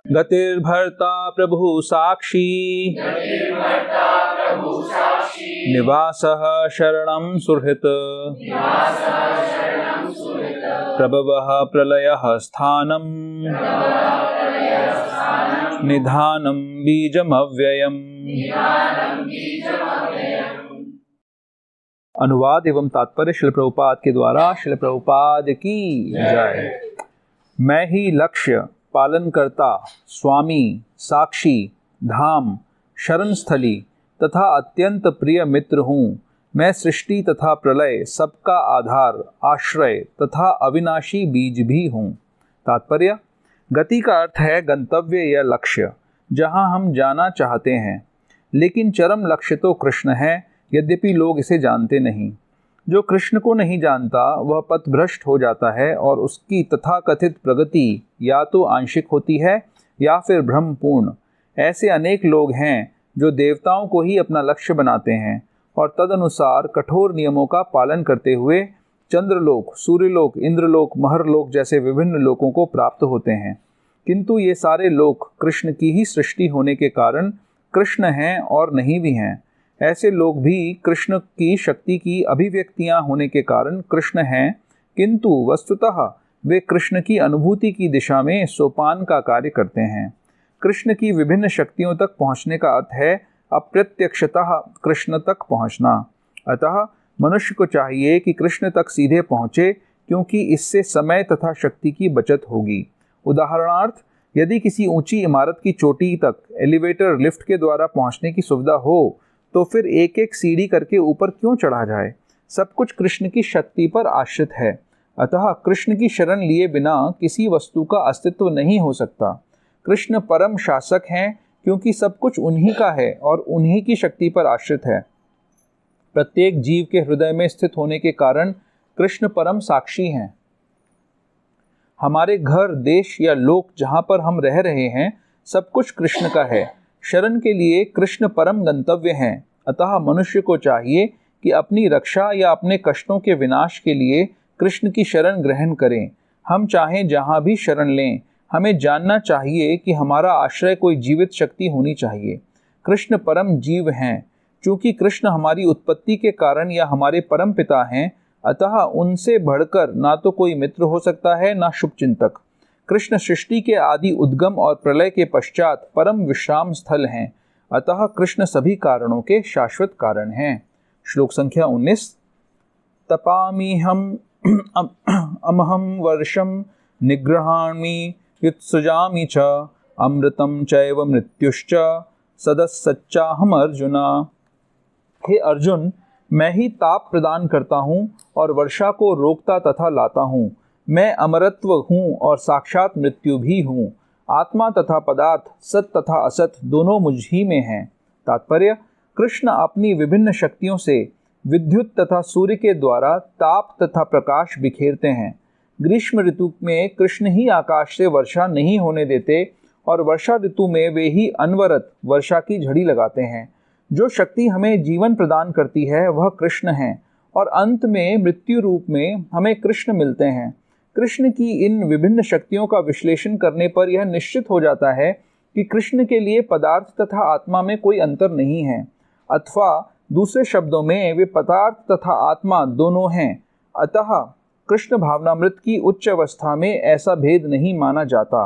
गतिर्भर्ता प्रभु साक्षी निवासः शरणं सुहृत् प्रभवः प्रलयः स्थानं निधानं बीजमव्ययम्। अनुवाद एवं तात्पर्य श्रील प्रभुपाद के द्वारा। श्रील प्रभुपाद की जय। मैं ही लक्ष्य, पालनकर्ता, स्वामी, साक्षी, धाम, शरण स्थली तथा अत्यंत प्रिय मित्र हूँ। मैं सृष्टि तथा प्रलय, सबका आधार, आश्रय तथा अविनाशी बीज भी हूँ। तात्पर्य: गति का अर्थ है गंतव्य या लक्ष्य, जहाँ हम जाना चाहते हैं। लेकिन चरम लक्ष्य तो कृष्ण है, यद्यपि लोग इसे जानते नहीं। जो कृष्ण को नहीं जानता वह पथभ्रष्ट हो जाता है और उसकी तथाकथित प्रगति या तो आंशिक होती है या फिर भ्रमपूर्ण। ऐसे अनेक लोग हैं जो देवताओं को ही अपना लक्ष्य बनाते हैं और तदनुसार कठोर नियमों का पालन करते हुए चंद्रलोक, सूर्यलोक, इंद्रलोक, महरलोक जैसे विभिन्न लोकों को प्राप्त होते हैं। किंतु ये सारे लोक कृष्ण की ही सृष्टि होने के कारण कृष्ण हैं और नहीं भी हैं। ऐसे लोग भी कृष्ण की शक्ति की अभिव्यक्तियां होने के कारण कृष्ण हैं, किंतु वस्तुतः वे कृष्ण की अनुभूति की दिशा में सोपान का कार्य करते हैं। कृष्ण की विभिन्न शक्तियों तक पहुंचने का अर्थ है अप्रत्यक्षतः कृष्ण तक पहुंचना। अतः मनुष्य को चाहिए कि कृष्ण तक सीधे पहुंचे, क्योंकि इससे समय तथा शक्ति की बचत होगी। उदाहरणार्थ, यदि किसी ऊंची इमारत की चोटी तक एलिवेटर, लिफ्ट के द्वारा पहुंचने की सुविधा हो, तो फिर एक एक सीढ़ी करके ऊपर क्यों चढ़ा जाए। सब कुछ कृष्ण की शक्ति पर आश्रित है। अतः कृष्ण की शरण लिए बिना किसी वस्तु का अस्तित्व नहीं हो सकता। कृष्ण परम शासक हैं, क्योंकि सब कुछ उन्हीं का है और उन्हीं की शक्ति पर आश्रित है। प्रत्येक जीव के हृदय में स्थित होने के कारण कृष्ण परम साक्षी हैं। हमारे घर, देश या लोक जहाँ पर हम रह रहे हैं, सब कुछ कृष्ण का है। शरण के लिए कृष्ण परम गंतव्य हैं। अतः मनुष्य को चाहिए कि अपनी रक्षा या अपने कष्टों के विनाश के लिए कृष्ण की शरण ग्रहण करें। हम चाहें जहाँ भी शरण लें, हमें जानना चाहिए कि हमारा आश्रय कोई जीवित शक्ति होनी चाहिए। कृष्ण परम जीव हैं। चूँकि कृष्ण हमारी उत्पत्ति के कारण या हमारे परम पिता हैं, अतः उनसे बढ़कर ना तो कोई मित्र हो सकता है, ना शुभचिंतक। कृष्ण सृष्टि के आदि उद्गम और प्रलय के पश्चात परम विश्राम स्थल हैं। अतः कृष्ण सभी कारणों के शाश्वत कारण हैं। श्लोक संख्या 19। तपामिहम अमहम वर्षम निगृहामि युत्सजामि च अमृतम चैव मृत्युश्च सदसच्चाहम अर्जुना। हे अर्जुन, मैं ही ताप प्रदान करता हूँ और वर्षा को रोकता तथा लाता हूँ। मैं अमरत्व हूँ और साक्षात मृत्यु भी हूँ। आत्मा तथा पदार्थ, सत तथा असत दोनों मुझ ही में हैं। तात्पर्य: कृष्ण अपनी विभिन्न शक्तियों से विद्युत तथा सूर्य के द्वारा ताप तथा प्रकाश बिखेरते हैं। ग्रीष्म ऋतु में कृष्ण ही आकाश से वर्षा नहीं होने देते और वर्षा ऋतु में वे ही अनवरत वर्षा की झड़ी लगाते हैं। जो शक्ति हमें जीवन प्रदान करती है वह कृष्ण है और अंत में मृत्यु रूप में हमें कृष्ण मिलते हैं। कृष्ण की इन विभिन्न शक्तियों का विश्लेषण करने पर यह निश्चित हो जाता है कि कृष्ण के लिए पदार्थ तथा आत्मा में कोई अंतर नहीं है, अथवा दूसरे शब्दों में वे पदार्थ तथा आत्मा दोनों हैं। अतः कृष्ण भावनामृत की उच्च अवस्था में ऐसा भेद नहीं माना जाता।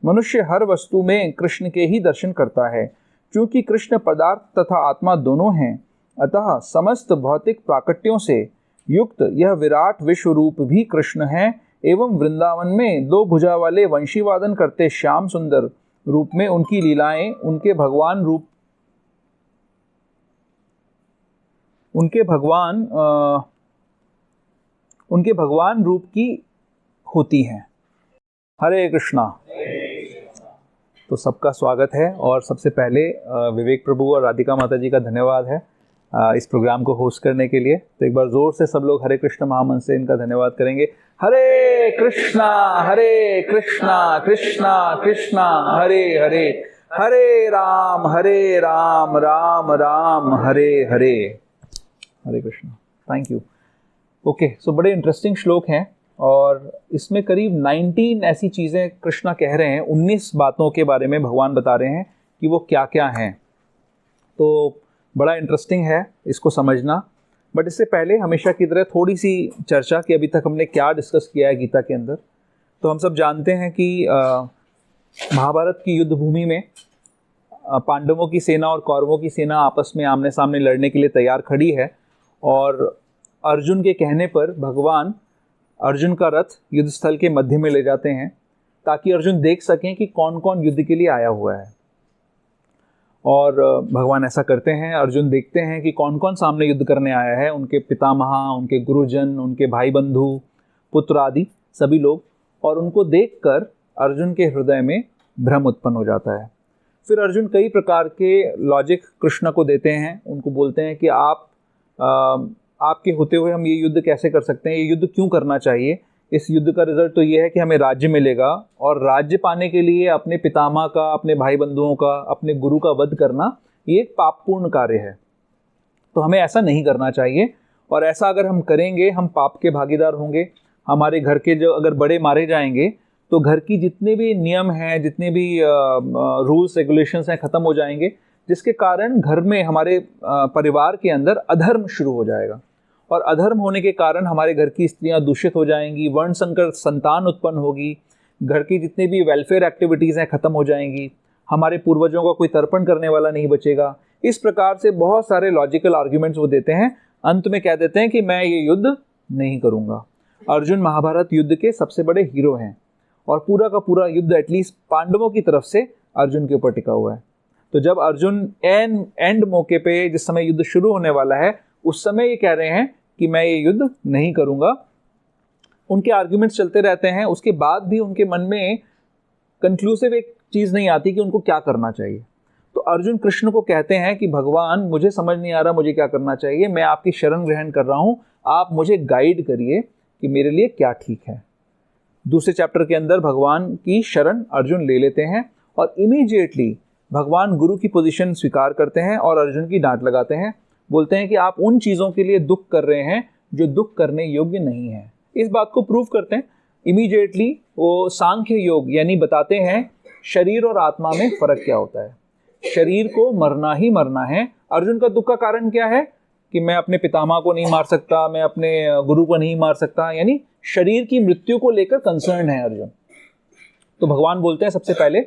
मनुष्य हर वस्तु में कृष्ण के ही दर्शन करता है। चूँकि कृष्ण पदार्थ तथा आत्मा दोनों हैं, अतः समस्त भौतिक प्राकट्यों से युक्त यह विराट विश्व रूप भी कृष्ण है एवं वृंदावन में दो भुजा वाले वंशी वादन करते श्याम सुंदर रूप में उनकी लीलाएं उनके भगवान रूप की होती हैं। हरे कृष्णा। तो सबका स्वागत है और सबसे पहले विवेक प्रभु और राधिका माता जी का धन्यवाद है इस प्रोग्राम को होस्ट करने के लिए। तो एक बार जोर से सब लोग हरे कृष्ण महामंत्र से इनका धन्यवाद करेंगे। Hare Krishna Krishna Krishna Hare Hare, Hare Ram Ram Ram Hare Hare. Hare Krishna. Thank you. Okay, so बड़े इंटरेस्टिंग श्लोक हैं और इसमें करीब 19 ऐसी चीज़ें कृष्णा कह रहे हैं, 19 बातों के बारे में भगवान बता रहे हैं कि वो क्या क्या हैं। तो बड़ा इंटरेस्टिंग है इसको समझना। बट इससे पहले हमेशा की तरह थोड़ी सी चर्चा कि अभी तक हमने क्या डिस्कस किया है गीता के अंदर। तो हम सब जानते हैं कि महाभारत की युद्ध भूमि में पांडवों की सेना और कौरवों की सेना आपस में आमने सामने लड़ने के लिए तैयार खड़ी है, और अर्जुन के कहने पर भगवान अर्जुन का रथ युद्ध स्थल के मध्य में ले जाते हैं ताकि अर्जुन देख सकें कि कौन कौन युद्ध के लिए आया हुआ है। और भगवान ऐसा करते हैं, अर्जुन देखते हैं कि कौन कौन सामने युद्ध करने आया है, उनके पितामह, उनके गुरुजन, उनके भाई बंधु, पुत्र आदि सभी लोग। और उनको देखकर अर्जुन के हृदय में भ्रम उत्पन्न हो जाता है। फिर अर्जुन कई प्रकार के लॉजिक कृष्ण को देते हैं, उनको बोलते हैं कि आपके होते हुए हम ये युद्ध कैसे कर सकते हैं, ये युद्ध क्यों करना चाहिए। इस युद्ध का रिजल्ट तो ये है कि हमें राज्य मिलेगा, और राज्य पाने के लिए अपने पितामह का, अपने भाई बंधुओं का, अपने गुरु का वध करना ये एक पापपूर्ण कार्य है। तो हमें ऐसा नहीं करना चाहिए, और ऐसा अगर हम करेंगे हम पाप के भागीदार होंगे। हमारे घर के जो अगर बड़े मारे जाएंगे तो घर की जितने भी नियम हैं, जितने भी रूल्स रेगुलेशंस हैं, ख़त्म हो जाएंगे, जिसके कारण घर में हमारे परिवार के अंदर अधर्म शुरू हो जाएगा। और अधर्म होने के कारण हमारे घर की स्त्रियां दूषित हो जाएंगी, वर्ण संकर संतान उत्पन्न होगी, घर की जितने भी वेलफेयर एक्टिविटीज़ हैं ख़त्म हो जाएंगी, हमारे पूर्वजों का कोई तर्पण करने वाला नहीं बचेगा। इस प्रकार से बहुत सारे लॉजिकल आर्ग्यूमेंट्स वो देते हैं। अंत में कह देते हैं कि मैं ये युद्ध नहीं करूँगा। अर्जुन महाभारत युद्ध के सबसे बड़े हीरो हैं, और पूरा का पूरा युद्ध एटलीस्ट पांडवों की तरफ से अर्जुन के ऊपर टिका हुआ है। तो जब अर्जुन एंड मौके पे, जिस समय युद्ध शुरू होने वाला है, उस समय ये कह रहे हैं कि मैं ये युद्ध नहीं करूँगा। उनके आर्ग्यूमेंट्स चलते रहते हैं, उसके बाद भी उनके मन में कंक्लूसिव एक चीज़ नहीं आती कि उनको क्या करना चाहिए। तो अर्जुन कृष्ण को कहते हैं कि भगवान, मुझे समझ नहीं आ रहा मुझे क्या करना चाहिए, मैं आपकी शरण ग्रहण कर रहा हूँ, आप मुझे गाइड करिए कि मेरे लिए क्या ठीक है। दूसरे चैप्टर के अंदर भगवान की शरण अर्जुन ले लेते हैं, और इमीडिएटली भगवान गुरु की पोजीशन स्वीकार करते हैं और अर्जुन की डांट लगाते हैं। बोलते हैं कि आप उन चीज़ों के लिए दुख कर रहे हैं जो दुख करने योग्य नहीं है। इस बात को प्रूव करते हैं इमीडिएटली वो सांख्य योग, यानी बताते हैं शरीर और आत्मा में फर्क क्या होता है। शरीर को मरना ही मरना है। अर्जुन का दुख का कारण क्या है कि मैं अपने पितामह को नहीं मार सकता, मैं अपने गुरु को नहीं मार सकता, यानी शरीर की मृत्यु को लेकर कंसर्न है अर्जुन। तो भगवान बोलते हैं सबसे पहले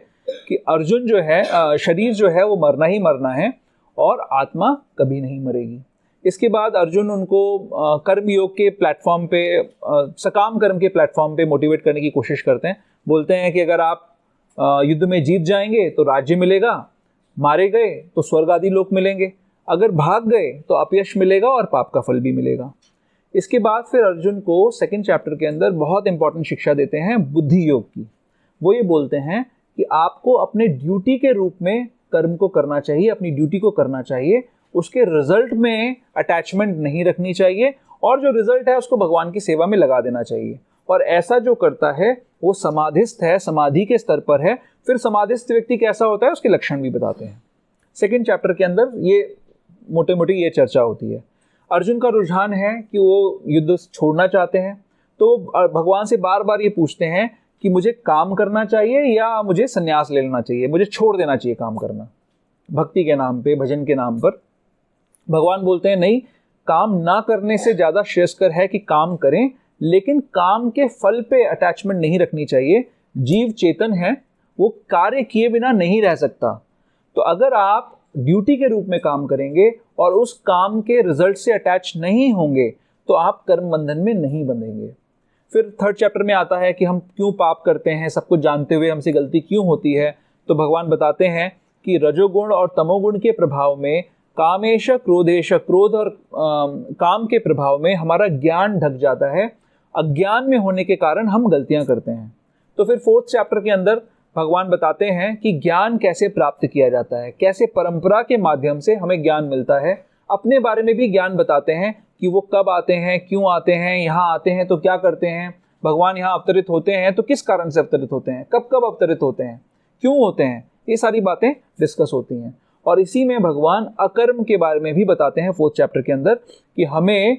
कि अर्जुन जो है, शरीर जो है वो मरना ही मरना है, और आत्मा कभी नहीं मरेगी। इसके बाद अर्जुन उनको कर्म योग के प्लेटफॉर्म पे, सकाम कर्म के प्लेटफॉर्म पे मोटिवेट करने की कोशिश करते हैं। बोलते हैं कि अगर आप युद्ध में जीत जाएंगे तो राज्य मिलेगा, मारे गए तो स्वर्ग आदि लोक मिलेंगे, अगर भाग गए तो अपयश मिलेगा और पाप का फल भी मिलेगा। इसके बाद फिर अर्जुन को सेकंड चैप्टर के अंदर बहुत इंपॉर्टेंट शिक्षा देते हैं बुद्धि योग की। वो ये बोलते हैं कि आपको अपने ड्यूटी के रूप में कर्म को करना चाहिए, अपनी ड्यूटी को करना चाहिए, उसके रिजल्ट में अटैचमेंट नहीं रखनी चाहिए, और जो रिजल्ट है उसको भगवान की सेवा में लगा देना चाहिए। और ऐसा जो करता है वो समाधिस्थ है, समाधि के स्तर पर है। फिर समाधिस्थ व्यक्ति कैसा होता है उसके लक्षण भी बताते हैं। सेकंड चैप्टर के अंदर ये मोटे मोटी ये चर्चा होती है। अर्जुन का रुझान है कि वो युद्ध छोड़ना चाहते हैं, तो भगवान से बार बार ये पूछते हैं कि मुझे काम करना चाहिए या मुझे संन्यास ले लेना चाहिए, मुझे छोड़ देना चाहिए काम करना, भक्ति के नाम पे, भजन के नाम पर। भगवान बोलते हैं नहीं, काम ना करने से ज़्यादा श्रेयस्कर है कि काम करें, लेकिन काम के फल पे अटैचमेंट नहीं रखनी चाहिए। जीव चेतन है, वो कार्य किए बिना नहीं रह सकता। तो अगर आप ड्यूटी के रूप में काम करेंगे और उस काम के रिजल्ट से अटैच नहीं होंगे तो आप कर्म बंधन में नहीं बंधेंगे। फिर थर्ड चैप्टर में आता है कि हम क्यों पाप करते हैं, सब कुछ जानते हुए हमसे गलती क्यों होती है। तो भगवान बताते हैं कि रजोगुण और तमोगुण के प्रभाव में, कामेश क्रोधेश, क्रोध और काम के प्रभाव में हमारा ज्ञान ढक जाता है। अज्ञान में होने के कारण हम गलतियां करते हैं। तो फिर फोर्थ चैप्टर के अंदर भगवान बताते हैं कि ज्ञान कैसे प्राप्त किया जाता है, कैसे परंपरा के माध्यम से हमें ज्ञान मिलता है। अपने बारे में भी ज्ञान बताते हैं कि वो कब आते हैं, क्यों आते हैं, यहाँ आते हैं तो क्या करते हैं, भगवान यहाँ अवतरित होते हैं तो किस कारण से अवतरित होते हैं, कब कब अवतरित होते हैं, क्यों होते हैं, ये सारी बातें डिस्कस होती हैं। और इसी में भगवान अकर्म के बारे में भी बताते हैं फोर्थ चैप्टर के अंदर कि हमें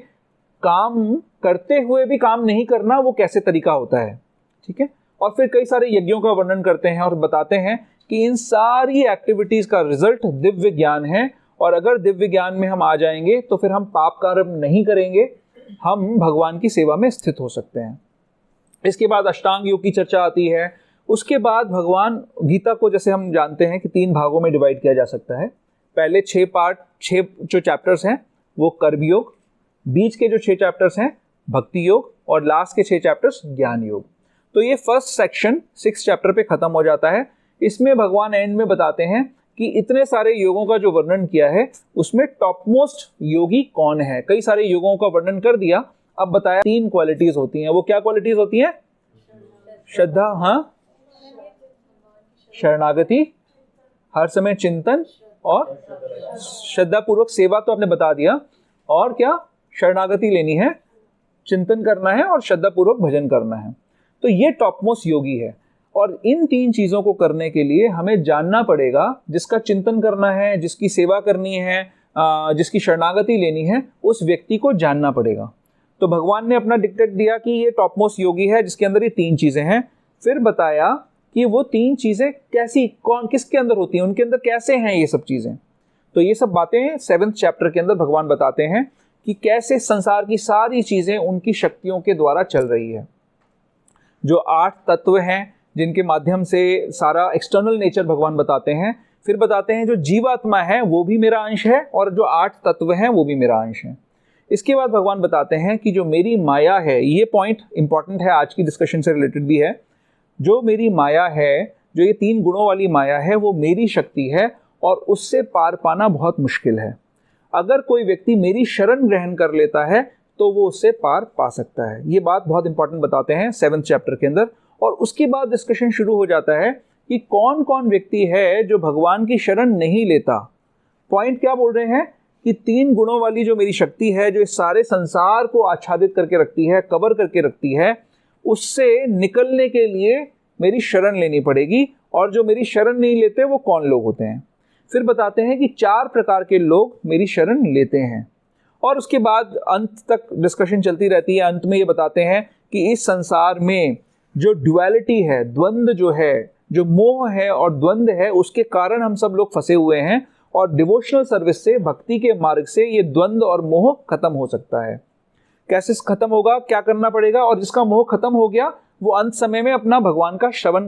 काम करते हुए भी काम नहीं करना वो कैसे तरीका होता है, ठीक है। और फिर कई सारे यज्ञों का वर्णन करते हैं और बताते हैं कि इन सारी एक्टिविटीज का रिजल्ट दिव्य ज्ञान है, और अगर दिव्य ज्ञान में हम आ जाएंगे तो फिर हम पाप कर्म नहीं करेंगे, हम भगवान की सेवा में स्थित हो सकते हैं। इसके बाद अष्टांग योग की चर्चा आती है। उसके बाद भगवान गीता को, जैसे हम जानते हैं कि 3 भागों में डिवाइड किया जा सकता है। पहले 6 जो चैप्टर्स हैं वो कर्म योग, बीच के जो 6 चैप्टर्स हैं भक्ति योग, और लास्ट के 6 चैप्टर्स ज्ञान योग। तो ये फर्स्ट सेक्शन 6 चैप्टर पे खत्म हो जाता है। इसमें भगवान एंड में बताते हैं कि इतने सारे योगों का जो वर्णन किया है उसमें टॉप मोस्ट योगी कौन है। कई सारे योगों का वर्णन कर दिया, अब बताया 3 क्वालिटीज होती हैं। वो क्या क्वालिटीज होती हैं? श्रद्धा, हाँ, शरणागति, हर समय चिंतन, और श्रद्धा पूर्वक सेवा तो आपने बता दिया, और क्या? शरणागति लेनी है, चिंतन करना है, और श्रद्धा पूर्वक भजन करना है। तो ये टॉप मोस्ट योगी है। और इन 3 चीजों को करने के लिए हमें जानना पड़ेगा, जिसका चिंतन करना है, जिसकी सेवा करनी है, जिसकी शरणागति लेनी है, उस व्यक्ति को जानना पड़ेगा। तो भगवान ने अपना डिक्टेट दिया कि ये टॉप मोस्ट योगी है जिसके अंदर ये 3 चीजें हैं। फिर बताया कि वो 3 चीजें कैसी, कौन किसके अंदर होती हैं, उनके अंदर कैसे हैं ये सब चीजें। तो ये सब बातें 7वें चैप्टर के अंदर भगवान बताते हैं कि कैसे संसार की सारी चीजें उनकी शक्तियों के द्वारा चल रही है। जो 8 तत्व हैं जिनके माध्यम से सारा एक्सटर्नल नेचर भगवान बताते हैं। फिर बताते हैं जो जीवात्मा है वो भी मेरा अंश है, और जो 8 तत्व हैं वो भी मेरा अंश है। इसके बाद भगवान बताते हैं कि जो मेरी माया है, ये पॉइंट इंपॉर्टेंट है, आज की डिस्कशन से रिलेटेड भी है। जो मेरी माया है, जो ये 3 गुणों वाली माया है, वो मेरी शक्ति है और उससे पार पाना बहुत मुश्किल है। अगर कोई व्यक्ति मेरी शरण ग्रहण कर लेता है तो वो उससे पार पा सकता है। ये बात बहुत इंपॉर्टेंट बताते हैं 7वें चैप्टर के अंदर। और उसके बाद डिस्कशन शुरू हो जाता है कि कौन कौन व्यक्ति है जो भगवान की शरण नहीं लेता। पॉइंट क्या बोल रहे हैं कि 3 गुणों वाली जो मेरी शक्ति है, जो इस सारे संसार को आच्छादित करके रखती है, कवर करके रखती है, उससे निकलने के लिए मेरी शरण लेनी पड़ेगी। और जो मेरी शरण नहीं लेते वो कौन लोग होते हैं। फिर बताते हैं कि 4 प्रकार के लोग मेरी शरण लेते हैं। और उसके बाद अंत तक डिस्कशन चलती रहती है। अंत में ये बताते हैं कि इस संसार में जो ड्युअलिटी है, द्वंद जो है, जो मोह है और द्वंद है, उसके कारण हम सब लोग फंसे हुए हैं। और डिवोशनल सर्विस से, भक्ति के मार्ग से ये द्वंद और मोह खत्म हो सकता है। कैसे खत्म होगा, क्या करना पड़ेगा? और जिसका मोह खत्म हो गया वो अंत समय में अपना भगवान का श्रवण,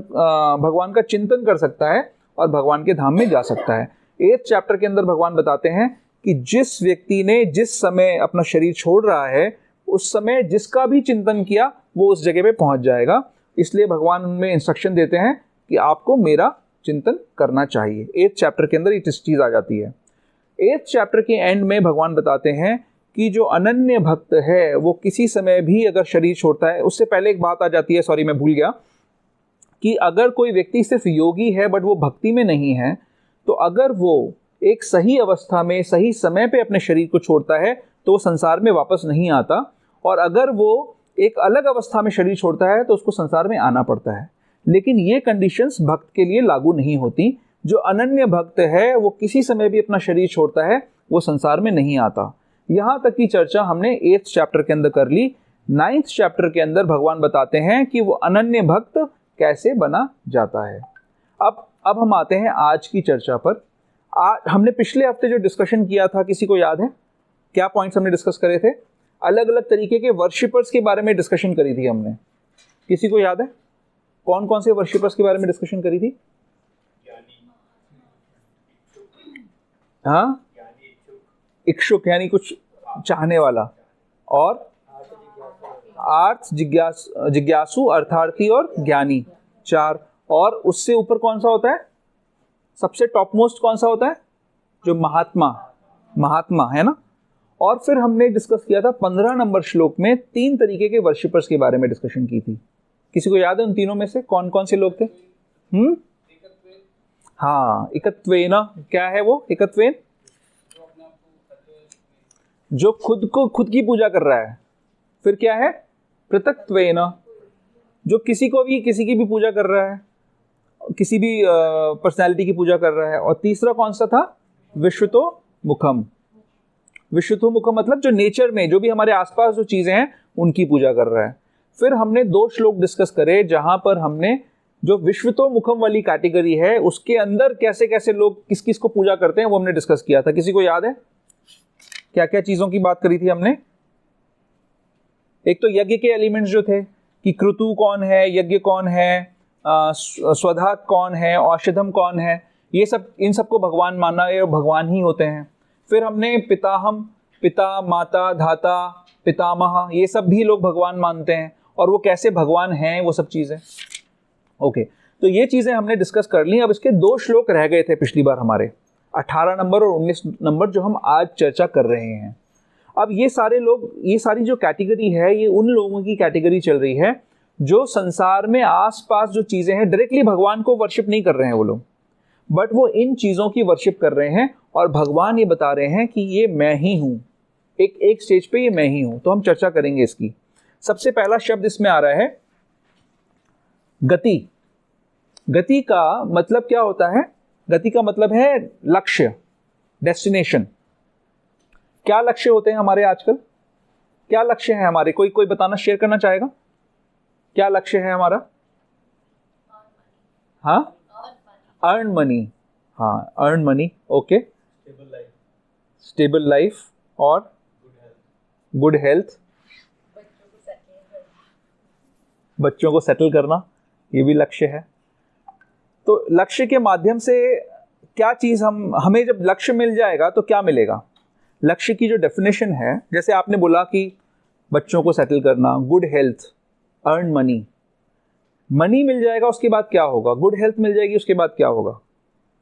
भगवान का चिंतन कर सकता है और भगवान के धाम में जा सकता है। 8 चैप्टर के अंदर भगवान बताते हैं कि जिस व्यक्ति ने जिस समय अपना शरीर छोड़ रहा है, उस समय जिसका भी चिंतन किया वो उस जगह पे पहुंच जाएगा। इसलिए भगवान उनमें इंस्ट्रक्शन देते हैं कि आपको मेरा चिंतन करना चाहिए। 8 चैप्टर के अंदर ये चीज आ जाती है। 8 चैप्टर के एंड में भगवान बताते हैं कि जो अनन्य भक्त है वो किसी समय भी अगर शरीर छोड़ता है, उससे पहले एक बात आ जाती है, सॉरी मैं भूल गया, कि अगर कोई व्यक्ति सिर्फ योगी है बट वो भक्ति में नहीं है, तो अगर वो एक सही अवस्था में सही समय पे अपने शरीर को छोड़ता है तो वो संसार में वापस नहीं आता। और अगर वो एक अलग अवस्था में शरीर छोड़ता है तो उसको संसार में आना पड़ता है। लेकिन ये कंडीशंस भक्त के लिए लागू नहीं होती। जो अनन्य भक्त है वो किसी समय भी अपना शरीर छोड़ता है, वो संसार में नहीं आता। यहाँ तक की चर्चा हमने 8th चैप्टर के अंदर कर ली। 9th चैप्टर के अंदर भगवान बताते हैं कि वो अनन्य भक्त कैसे बना जाता है। अब हम आते हैं आज की चर्चा पर। हमने पिछले हफ्ते जो डिस्कशन किया था, किसी को याद है क्या पॉइंट्स हमने डिस्कस करे थे? अलग अलग तरीके के वर्शिपर्स के बारे में डिस्कशन करी थी हमने। किसी को याद है कौन कौन से वर्शिपर्स के बारे में डिस्कशन करी थी? हाँ, इच्छुक यानी कुछ चाहने वाला, और आर्थ जिज्ञासु, अर्थार्थी और ज्ञानी, 4। और उससे ऊपर कौन सा होता है? सबसे टॉप मोस्ट कौन सा होता है? जो महात्मा है ना। और फिर हमने डिस्कस किया था 15 नंबर श्लोक में 3 तरीके के वर्शिपर्स के बारे में डिस्कशन की थी। किसी को याद है उन तीनों में से कौन कौन से लोग थे? हाँ, एकत्वेन। क्या है वो एकत्वेन? जो खुद की पूजा कर रहा है। फिर क्या है? पृथक्त्वेन, जो किसी की भी पूजा कर रहा है, किसी भी पर्सनालिटी की पूजा कर रहा है। और तीसरा कौन सा था? विश्वतो मुखम। विश्वतोमुख मतलब जो नेचर में जो भी हमारे आसपास जो चीजें हैं उनकी पूजा कर रहा है। फिर हमने 2 श्लोक डिस्कस करे जहां पर हमने जो विश्वतोमुखम वाली कैटेगरी है उसके अंदर कैसे कैसे लोग किस किस को पूजा करते हैं वो हमने डिस्कस किया था। किसी को याद है क्या क्या चीजों की बात करी थी हमने? एक तो यज्ञ के एलिमेंट्स जो थे कि क्रतु कौन है, यज्ञ कौन है, स्वधा कौन है, औषधम कौन है, ये सब इन सबको भगवान मानना है और भगवान ही होते हैं। फिर हमने पिताहम, पिता, माता, धाता, पितामह, ये सब भी लोग भगवान मानते हैं और वो कैसे भगवान हैं वो सब चीज़ें। ओके, तो ये चीज़ें हमने डिस्कस कर ली। अब इसके 2 श्लोक रह गए थे पिछली बार हमारे, 18 नंबर और 19 नंबर, जो हम आज चर्चा कर रहे हैं। अब ये सारे लोग, ये सारी जो कैटेगरी है ये उन लोगों की कैटेगरी चल रही है जो संसार में आसपास जो चीज़ें हैं डायरेक्टली भगवान को वर्शिप नहीं कर रहे हैं वो लोग, बट वो इन चीज़ों की वर्शिप कर रहे हैं और भगवान ये बता रहे हैं कि ये मैं ही हूँ। एक स्टेज पे ये मैं ही हूँ। तो हम चर्चा करेंगे इसकी। सबसे पहला शब्द इसमें आ रहा है गति। गति का मतलब क्या होता है? गति का मतलब है लक्ष्य, डेस्टिनेशन। क्या लक्ष्य होते हैं हमारे आजकल? क्या लक्ष्य है हमारे? कोई बताना, शेयर करना चाहेगा? क्या लक्ष्य है हमारा? हाँ, अर्न मनी। हाँ, earn money. Okay, stable life और गुड हेल्थ, बच्चों को सेटल करना, ये भी लक्ष्य है। तो लक्ष्य के माध्यम से क्या चीज़ हमें जब लक्ष्य मिल जाएगा तो क्या मिलेगा? लक्ष्य की जो डेफिनेशन है, जैसे आपने बोला कि बच्चों को सेटल करना, good health, earn money. Money मिल जाएगा, उसके बाद क्या होगा? गुड हेल्थ मिल जाएगी, उसके बाद क्या होगा?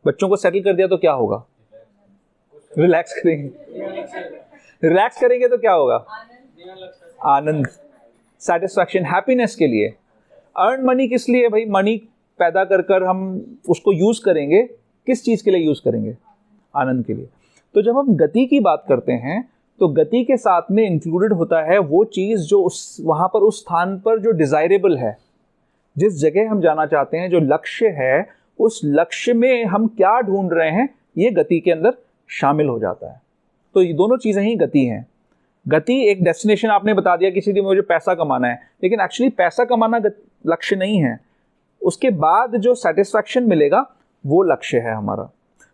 बच्चों को सेटल कर दिया तो क्या होगा? रिलैक्स करेंगे। रिलैक्स करेंगे तो क्या होगा? आनंद, सेटिस्फैक्शन, हैप्पीनेस के लिए। अर्न मनी किस लिए भाई? मनी पैदा कर हम उसको यूज करेंगे, किस चीज के लिए यूज करेंगे? आनंद के लिए। तो जब हम गति की बात करते हैं तो गति के साथ में इंक्लूडेड होता है वो चीज जो उस वहां पर उस स्थान पर जो डिजायरेबल है, जिस जगह हम जाना चाहते हैं, जो लक्ष्य है, उस लक्ष्य में हम क्या ढूंढ रहे हैं, ये गति के अंदर शामिल हो जाता है। तो ये दोनों चीजें ही गति हैं। गति एक डेस्टिनेशन आपने बता दिया, किसी दिन मुझे पैसा कमाना है, लेकिन एक्चुअली पैसा कमाना लक्ष्य नहीं है। उसके बाद जो सेटिस्फैक्शन मिलेगा वो लक्ष्य है हमारा।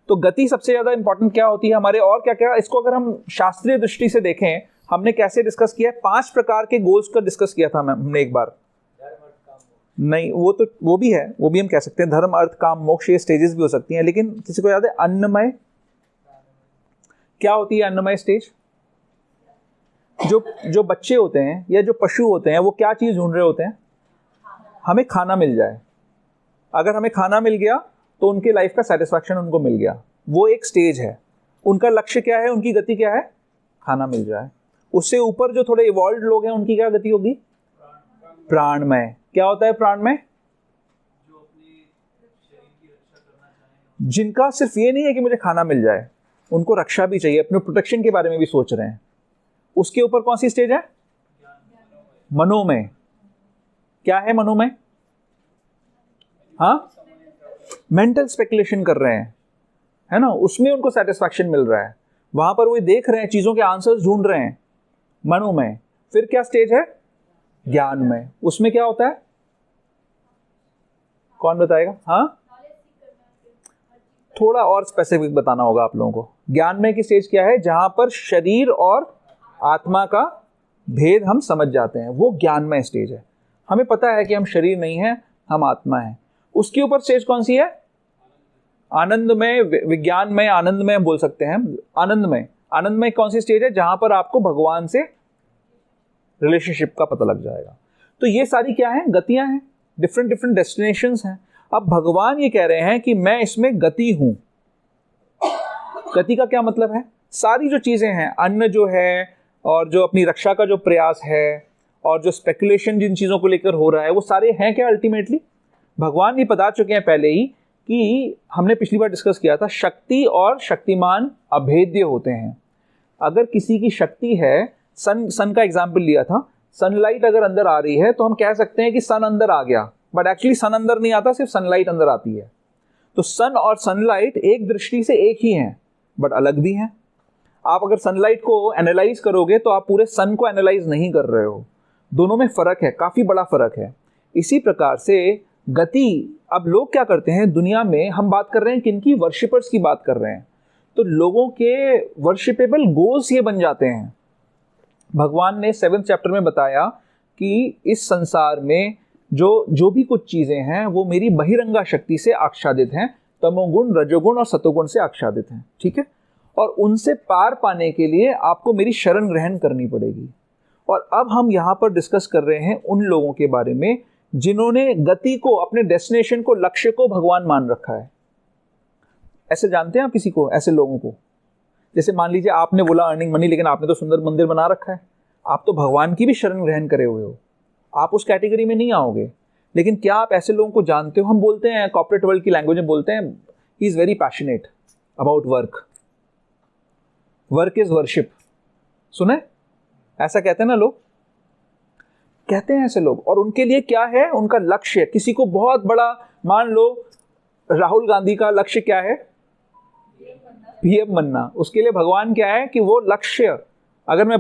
तो गति सबसे ज्यादा इंपॉर्टेंट क्या होती है हमारे, और क्या क्या इसको अगर हम शास्त्रीय दृष्टि से देखें, हमने कैसे डिस्कस किया है? 5 प्रकार के गोल्स का डिस्कस किया था हमने एक बार। नहीं, वो भी है, वो भी हम कह सकते हैं, धर्म, अर्थ, काम, मोक्ष, ये स्टेजेस भी हो सकती हैं। लेकिन किसी को याद है अन्नमय? क्या होती है अन्नमय स्टेज? जो बच्चे होते हैं या जो पशु होते हैं वो क्या चीज ढूंढ रहे होते हैं? हमें खाना मिल जाए। अगर हमें खाना मिल गया तो उनके लाइफ का सेटिस्फैक्शन उनको मिल गया, वो एक स्टेज है। उनका लक्ष्य क्या है, उनकी गति क्या है? खाना मिल जाए। उससे ऊपर जो थोड़े इवॉल्व्ड लोग हैं उनकी क्या गति होगी? प्राणमय। क्या होता है प्राणमय? जिनका सिर्फ ये नहीं है कि मुझे खाना मिल जाए, उनको रक्षा भी चाहिए, अपने प्रोटेक्शन के बारे में भी सोच रहे हैं। उसके ऊपर कौन सी स्टेज है? मनोमय। क्या है मनोमय? हाँ, मेंटल स्पेकुलेशन कर रहे हैं, है ना, उसमें उनको सेटिस्फैक्शन मिल रहा है, वहां पर वो देख रहे हैं, चीजों के आंसर्स ढूंढ रहे हैं, मनोमय। फिर क्या स्टेज है? ज्ञानमय। उसमें क्या होता है? कौन बताएगा? हाँ, थोड़ा और स्पेसिफिक बताना होगा आप लोगों को। ज्ञानमय की स्टेज क्या है? जहां पर शरीर और आत्मा का भेद हम समझ जाते हैं, वो ज्ञानमय स्टेज है। हमें पता है कि हम शरीर नहीं है, हम आत्मा है। उसके ऊपर स्टेज कौन सी है? आनंदमय, विज्ञानमय, आनंदमय हम बोल सकते हैं। आनंदमय, आनंदमय कौन सी स्टेज है? जहां पर आपको भगवान से रिलेशनशिप का पता लग जाएगा। तो ये सारी क्या है? गतियां हैं, डिफरेंट डिफरेंट डेस्टिनेशंस हैं। अब भगवान ये कह रहे हैं कि मैं इसमें गति हूं। गति का क्या मतलब है? सारी जो चीजें हैं, अन्न जो है और जो अपनी रक्षा का जो प्रयास है और जो स्पेकुलेशन जिन चीजों को लेकर हो रहा है, वो सारे हैं क्या अल्टीमेटली? भगवान ये बता चुके हैं पहले ही कि हमने पिछली बार डिस्कस किया था, शक्ति और शक्तिमान अभेद्य होते हैं। अगर किसी की शक्ति है, सन का एग्जाम्पल लिया था, सनलाइट अगर अंदर आ रही है तो हम कह सकते हैं कि सन अंदर आ गया, बट एक्चुअली सन अंदर नहीं आता, सिर्फ सनलाइट अंदर आती है। तो सन और सनलाइट एक दृष्टि से एक ही हैं, बट अलग भी हैं। आप अगर सनलाइट को एनालाइज करोगे तो आप पूरे सन को एनालाइज नहीं कर रहे हो, दोनों में फर्क है, काफी बड़ा फर्क है। इसी प्रकार से गति, अब लोग क्या करते हैं दुनिया में, हम बात कर रहे हैं किनकी, वर्शिपर्स की बात कर रहे हैं, तो लोगों के वर्शिपेबल गोल्स ये बन जाते हैं। भगवान ने 7th चैप्टर में बताया कि इस संसार में जो भी कुछ चीजें हैं वो मेरी बहिरंगा शक्ति से आच्छादित हैं, तमोगुण, रजोगुण और सतोगुण से आच्छादित हैं, ठीक है। और उनसे पार पाने के लिए आपको मेरी शरण ग्रहण करनी पड़ेगी। और अब हम यहाँ पर डिस्कस कर रहे हैं उन लोगों के बारे में जिन्होंने गति को, अपने डेस्टिनेशन को, लक्ष्य को भगवान मान रखा है। ऐसे जानते हैं आप किसी को, ऐसे लोगों को? जैसे मान लीजिए आपने बोला अर्निंग मनी, लेकिन आपने तो सुंदर मंदिर बना रखा है, आप तो भगवान की भी शरण ग्रहण करे हुए हो, आप उस कैटेगरी में नहीं आओगे। लेकिन क्या आप ऐसे लोगों को जानते हो? हम बोलते हैं कॉर्पोरेट वर्ल्ड की लैंग्वेज में बोलते हैं, he is very passionate about work, work is worship. सुने ऐसा कहते हैं ना लोग, कहते हैं ऐसे लोग। और उनके लिए क्या है, उनका लक्ष्य, किसी को बहुत बड़ा, मान लो राहुल गांधी का लक्ष्य क्या है, पीएम बनना। उसके लिए भगवान क्या है कि वो लक्ष्य, अगर मैं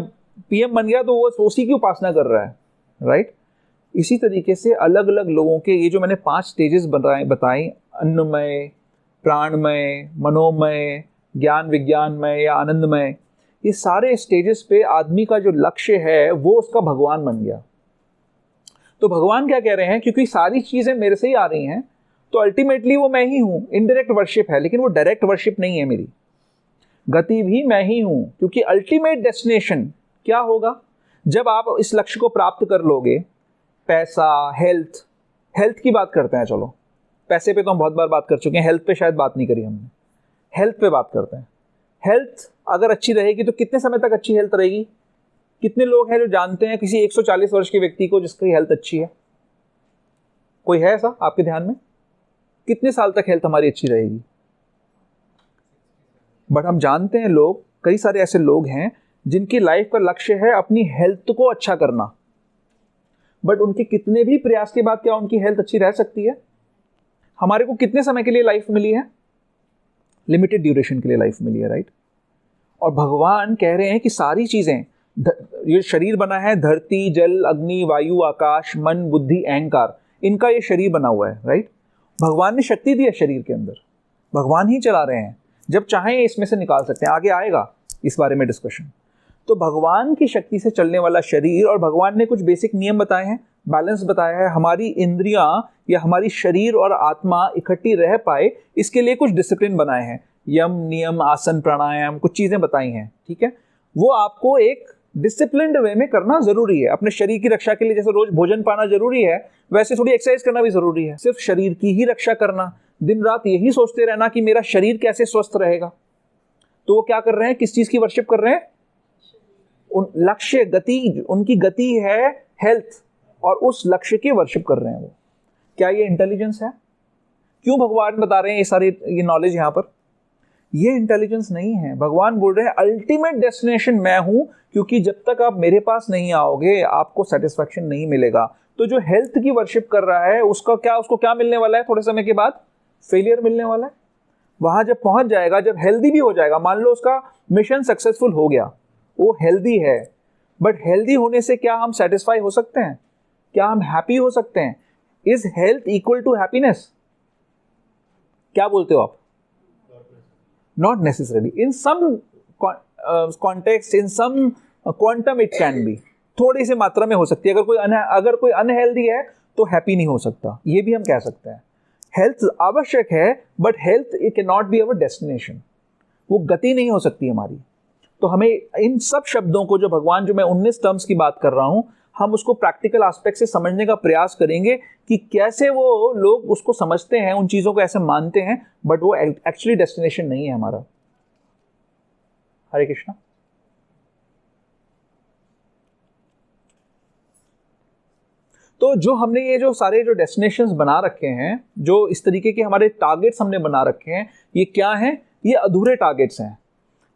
पीएम बन गया तो वो उसी की उपासना कर रहा है, राइट। इसी तरीके से अलग अलग लोगों के ये जो मैंने 5 स्टेजेस बताए, अन्नमय, प्राणमय, मनोमय, ज्ञान विज्ञानमय या आनंदमय, ये सारे स्टेजेस पे आदमी का जो लक्ष्य है वो उसका भगवान बन गया। तो भगवान क्या कह रहे हैं, क्योंकि सारी चीजें मेरे से ही आ रही हैं तो अल्टीमेटली वो मैं ही हूं। इनडायरेक्ट वर्शिप है, लेकिन वो डायरेक्ट वर्शिप नहीं है। मेरी गति भी मैं ही हूं, क्योंकि अल्टीमेट डेस्टिनेशन क्या होगा जब आप इस लक्ष्य को प्राप्त कर लोगे। पैसा, हेल्थ, हेल्थ की बात करते हैं, चलो पैसे पे तो हम बहुत बार बात कर चुके हैं, हेल्थ पे शायद बात नहीं करी हमने, हेल्थ पे बात करते हैं। हेल्थ अगर अच्छी रहेगी तो कितने समय तक अच्छी हेल्थ रहेगी? कितने लोग हैं जो जानते हैं किसी 140 वर्ष के व्यक्ति को जिसकी हेल्थ अच्छी है? कोई है ऐसा आपके ध्यान में? कितने साल तक हेल्थ हमारी अच्छी रहेगी? बट हम जानते हैं लोग, कई सारे ऐसे लोग हैं जिनकी लाइफ का लक्ष्य है अपनी हेल्थ को अच्छा करना, बट उनके कितने भी प्रयास के बाद क्या उनकी हेल्थ अच्छी रह सकती है? हमारे को कितने समय के लिए लाइफ मिली है? लिमिटेड ड्यूरेशन के लिए लाइफ मिली है, राइट। और भगवान कह रहे हैं कि सारी चीजें, ये शरीर बना है, धरती, जल, अग्नि, वायु, आकाश, मन, बुद्धि, अहंकार, इनका ये शरीर बना हुआ है, राइट। भगवान ने शक्ति दी है शरीर के अंदर, भगवान ही चला रहे हैं, जब चाहें इसमें से निकाल सकते हैं। आगे आएगा इस बारे में डिस्कशन। तो भगवान की शक्ति से चलने वाला शरीर, और भगवान ने कुछ बेसिक नियम बताए हैं, बैलेंस बताया है, हमारी इंद्रियां या हमारी शरीर और आत्मा इकट्ठी रह पाए इसके लिए कुछ डिसिप्लिन बनाए हैं, यम, नियम, आसन, प्राणायाम, कुछ चीजें बताई हैं, ठीक है। वो आपको एक डिसिप्लिन्ड वे में करना जरूरी है। अपने शरीर की रक्षा के लिए जैसे रोज भोजन पाना जरूरी है, वैसे थोड़ी एक्सरसाइज करना भी जरूरी है। सिर्फ शरीर की ही रक्षा करना, दिन रात यही सोचते रहना कि मेरा शरीर कैसे स्वस्थ रहेगा, तो वो क्या कर रहे हैं, किस चीज की वर्शिप कर रहे हैं? उन लक्ष्य, गति, उनकी गति है हेल्थ, और उस लक्ष्य की वर्शिप कर रहे हैं वो। क्या ये इंटेलिजेंस है? क्यों भगवान बता रहे हैं ये नॉलेज यहाँ पर? ये इंटेलिजेंस नहीं है। भगवान बोल रहे हैं अल्टीमेट डेस्टिनेशन मैं हूं, क्योंकि जब तक आप मेरे पास नहीं आओगे आपको सेटिस्फैक्शन नहीं मिलेगा। तो जो हेल्थ की वर्शिप कर रहा है उसको क्या मिलने वाला है? थोड़े समय के बाद फेलियर मिलने वाला है। वहां जब पहुंच जाएगा, जब हेल्दी भी हो जाएगा, मान लो उसका मिशन सक्सेसफुल हो गया, वो हेल्दी है, बट हेल्दी होने से क्या हम सेटिस्फाई हो सकते हैं? क्या हम हैप्पी हो सकते हैं? Is health equal to happiness? क्या बोलते हो आप? Not necessarily. In some context, in some quantum it can be. थोड़ी सी मात्रा में हो सकती है। अगर कोई अनहेल्दी है तो हैप्पी नहीं हो सकता, ये भी हम कह सकते हैं। हेल्थ आवश्यक है, but health it can not be our destination, वो गति नहीं हो सकती हमारी। तो हमें इन सब शब्दों को, जो भगवान, जो मैं 19 टर्म्स की बात कर रहा हूं, हम उसको प्रैक्टिकल एस्पेक्ट से समझने का प्रयास करेंगे कि कैसे वो लोग उसको समझते हैं, उन चीजों को ऐसे मानते हैं, बट वो एक्चुअली डेस्टिनेशन नहीं है हमारा। हरे कृष्णा। तो जो हमने ये जो सारे जो डेस्टिनेशंस बना रखे हैं, जो इस तरीके के हमारे टारगेट्स हमने बना रखे हैं, ये क्या हैं? ये अधूरे टारगेट्स हैं।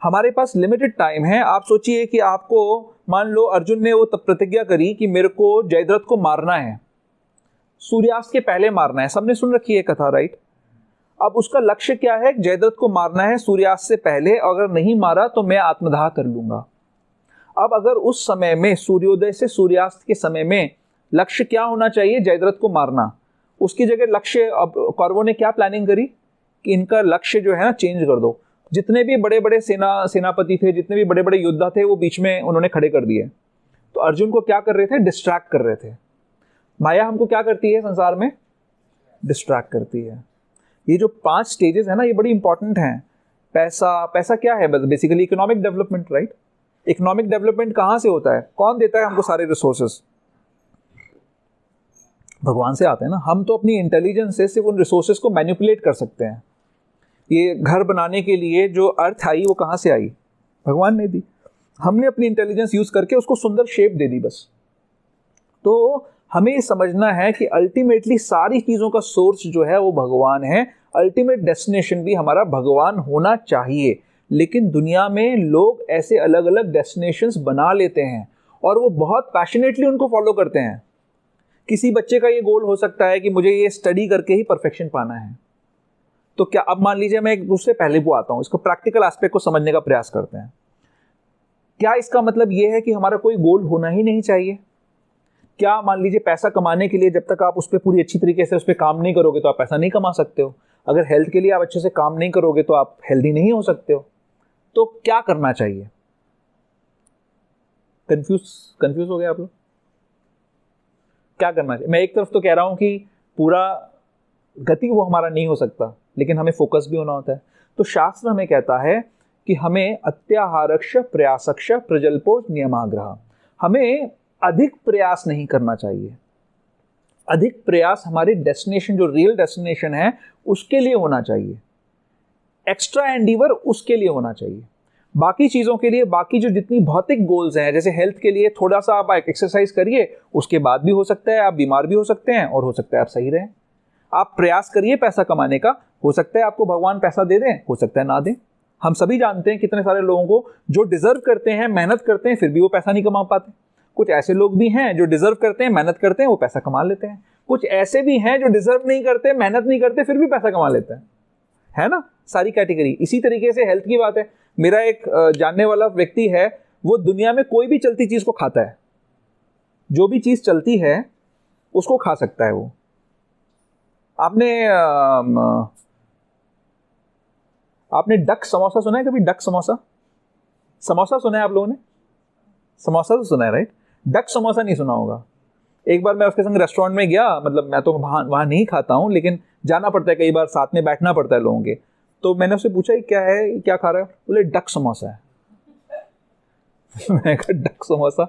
हमारे पास लिमिटेड टाइम है। आप सोचिए कि आपको, मान लो अर्जुन ने वो प्रतिज्ञा करी कि मेरे को जयद्रथ को मारना है, सूर्यास्त के पहले मारना है। सबने सुन रखी है कथा, राइट। अब उसका लक्ष्य क्या है? जयद्रथ को मारना है सूर्यास्त से पहले, अगर नहीं मारा तो मैं आत्मदाह कर लूंगा। अब अगर उस समय में सूर्योदय से सूर्यास्त के समय में लक्ष्य क्या होना चाहिए? जयद्रथ को मारना। उसकी जगह लक्ष्य, अब कौरवों ने क्या प्लानिंग करी कि इनका लक्ष्य जो है ना चेंज कर दो। जितने भी बड़े बड़े सेनापति थे, जितने भी बड़े बड़े योद्धा थे, वो बीच में उन्होंने खड़े कर दिए। तो अर्जुन को क्या कर रहे थे? डिस्ट्रैक्ट कर रहे थे। माया हमको क्या करती है संसार में? डिस्ट्रैक्ट करती है। ये जो 5 स्टेजेस है ना, ये बड़ी इंपॉर्टेंट हैं। पैसा क्या है? Basically economic development, right? Economic development कहाँ से होता है? कौन देता है हमको सारे रिसोर्सेस? भगवान से आते हैं ना। हम तो अपनी इंटेलिजेंस से सिर्फ उन रिसोर्सेज को मैनिपुलेट कर सकते हैं। ये घर बनाने के लिए जो अर्थ आई वो कहाँ से आई? भगवान ने दी। हमने अपनी इंटेलिजेंस यूज करके उसको सुंदर शेप दे दी बस। तो हमें समझना है कि अल्टीमेटली सारी चीज़ों का सोर्स जो है वो भगवान है। अल्टीमेट डेस्टिनेशन भी हमारा भगवान होना चाहिए। लेकिन दुनिया में लोग ऐसे अलग अलग डेस्टिनेशंस बना लेते हैं और वो बहुत पैशनेटली उनको फॉलो करते हैं। किसी बच्चे का ये गोल हो सकता है कि मुझे ये स्टडी करके ही परफेक्शन पाना है। तो क्या, अब मान लीजिए मैं एक दूसरे पहले को आता हूँ, इसको प्रैक्टिकल एस्पेक्ट को समझने का प्रयास करते हैं। क्या इसका मतलब ये है कि हमारा कोई गोल होना ही नहीं चाहिए? क्या मान लीजिए पैसा कमाने के लिए जब तक आप उस पर पूरी अच्छी तरीके से उस पर काम नहीं करोगे तो आप पैसा नहीं कमा सकते हो। अगर हेल्थ के लिए आप अच्छे से काम नहीं करोगे तो आप हेल्दी नहीं हो सकते हो। तो क्या करना चाहिए? कंफ्यूज हो गए आप लोग? क्या करना चाहिए? मैं एक तरफ तो कह रहा हूं कि पूरा गति वो हमारा नहीं हो सकता, लेकिन हमें फोकस भी होना होता है। तो शास्त्र हमें कहता है कि हमें अत्याहारक्ष प्रयासक्ष प्रजल्पो नियमाग्रह, हमें अधिक प्रयास नहीं करना चाहिए। अधिक प्रयास हमारे डेस्टिनेशन, जो रियल डेस्टिनेशन है, उसके लिए होना चाहिए। एक्स्ट्रा एंडीवर उसके लिए होना चाहिए। बाकी चीज़ों के लिए, बाकी जो जितनी भौतिक गोल्स हैं, जैसे हेल्थ के लिए थोड़ा सा आप एक्सरसाइज करिए, उसके बाद भी हो सकता है आप बीमार भी हो सकते हैं और हो सकता है आप सही रहें। आप प्रयास करिए पैसा कमाने का, हो सकता है आपको भगवान पैसा दे दें, हो सकता है ना दें। हम सभी जानते हैं कितने सारे लोगों को जो डिजर्व करते हैं, मेहनत करते हैं, फिर भी वो पैसा नहीं कमा पाते। कुछ ऐसे लोग भी हैं जो डिजर्व करते हैं, मेहनत करते हैं, वो पैसा कमा लेते हैं। कुछ ऐसे भी हैं जो डिजर्व नहीं करते, मेहनत नहीं करते, फिर भी पैसा कमा लेते हैं। है ना, सारी कैटेगरी। इसी तरीके से हेल्थ की बात है। मेरा एक जानने वाला व्यक्ति है, वो दुनिया में कोई भी चलती चीज को खाता है। जो भी चीज चलती है उसको खा सकता है वो। आपने डक समोसा सुना है कभी? डक समोसा, समोसा सुना है आप लोगों ने? समोसा तो सुना है, राइट? डक समोसा नहीं सुना होगा। एक बार मैं उसके संग रेस्टोरेंट में गया, मतलब मैं तो वहाँ नहीं खाता हूँ, लेकिन जाना पड़ता है, कई बार साथ में बैठना पड़ता है लोगों के। तो मैंने उससे पूछा क्या है, क्या खा रहा है? बोले डक समोसा है। मैंने कहा डक समोसा?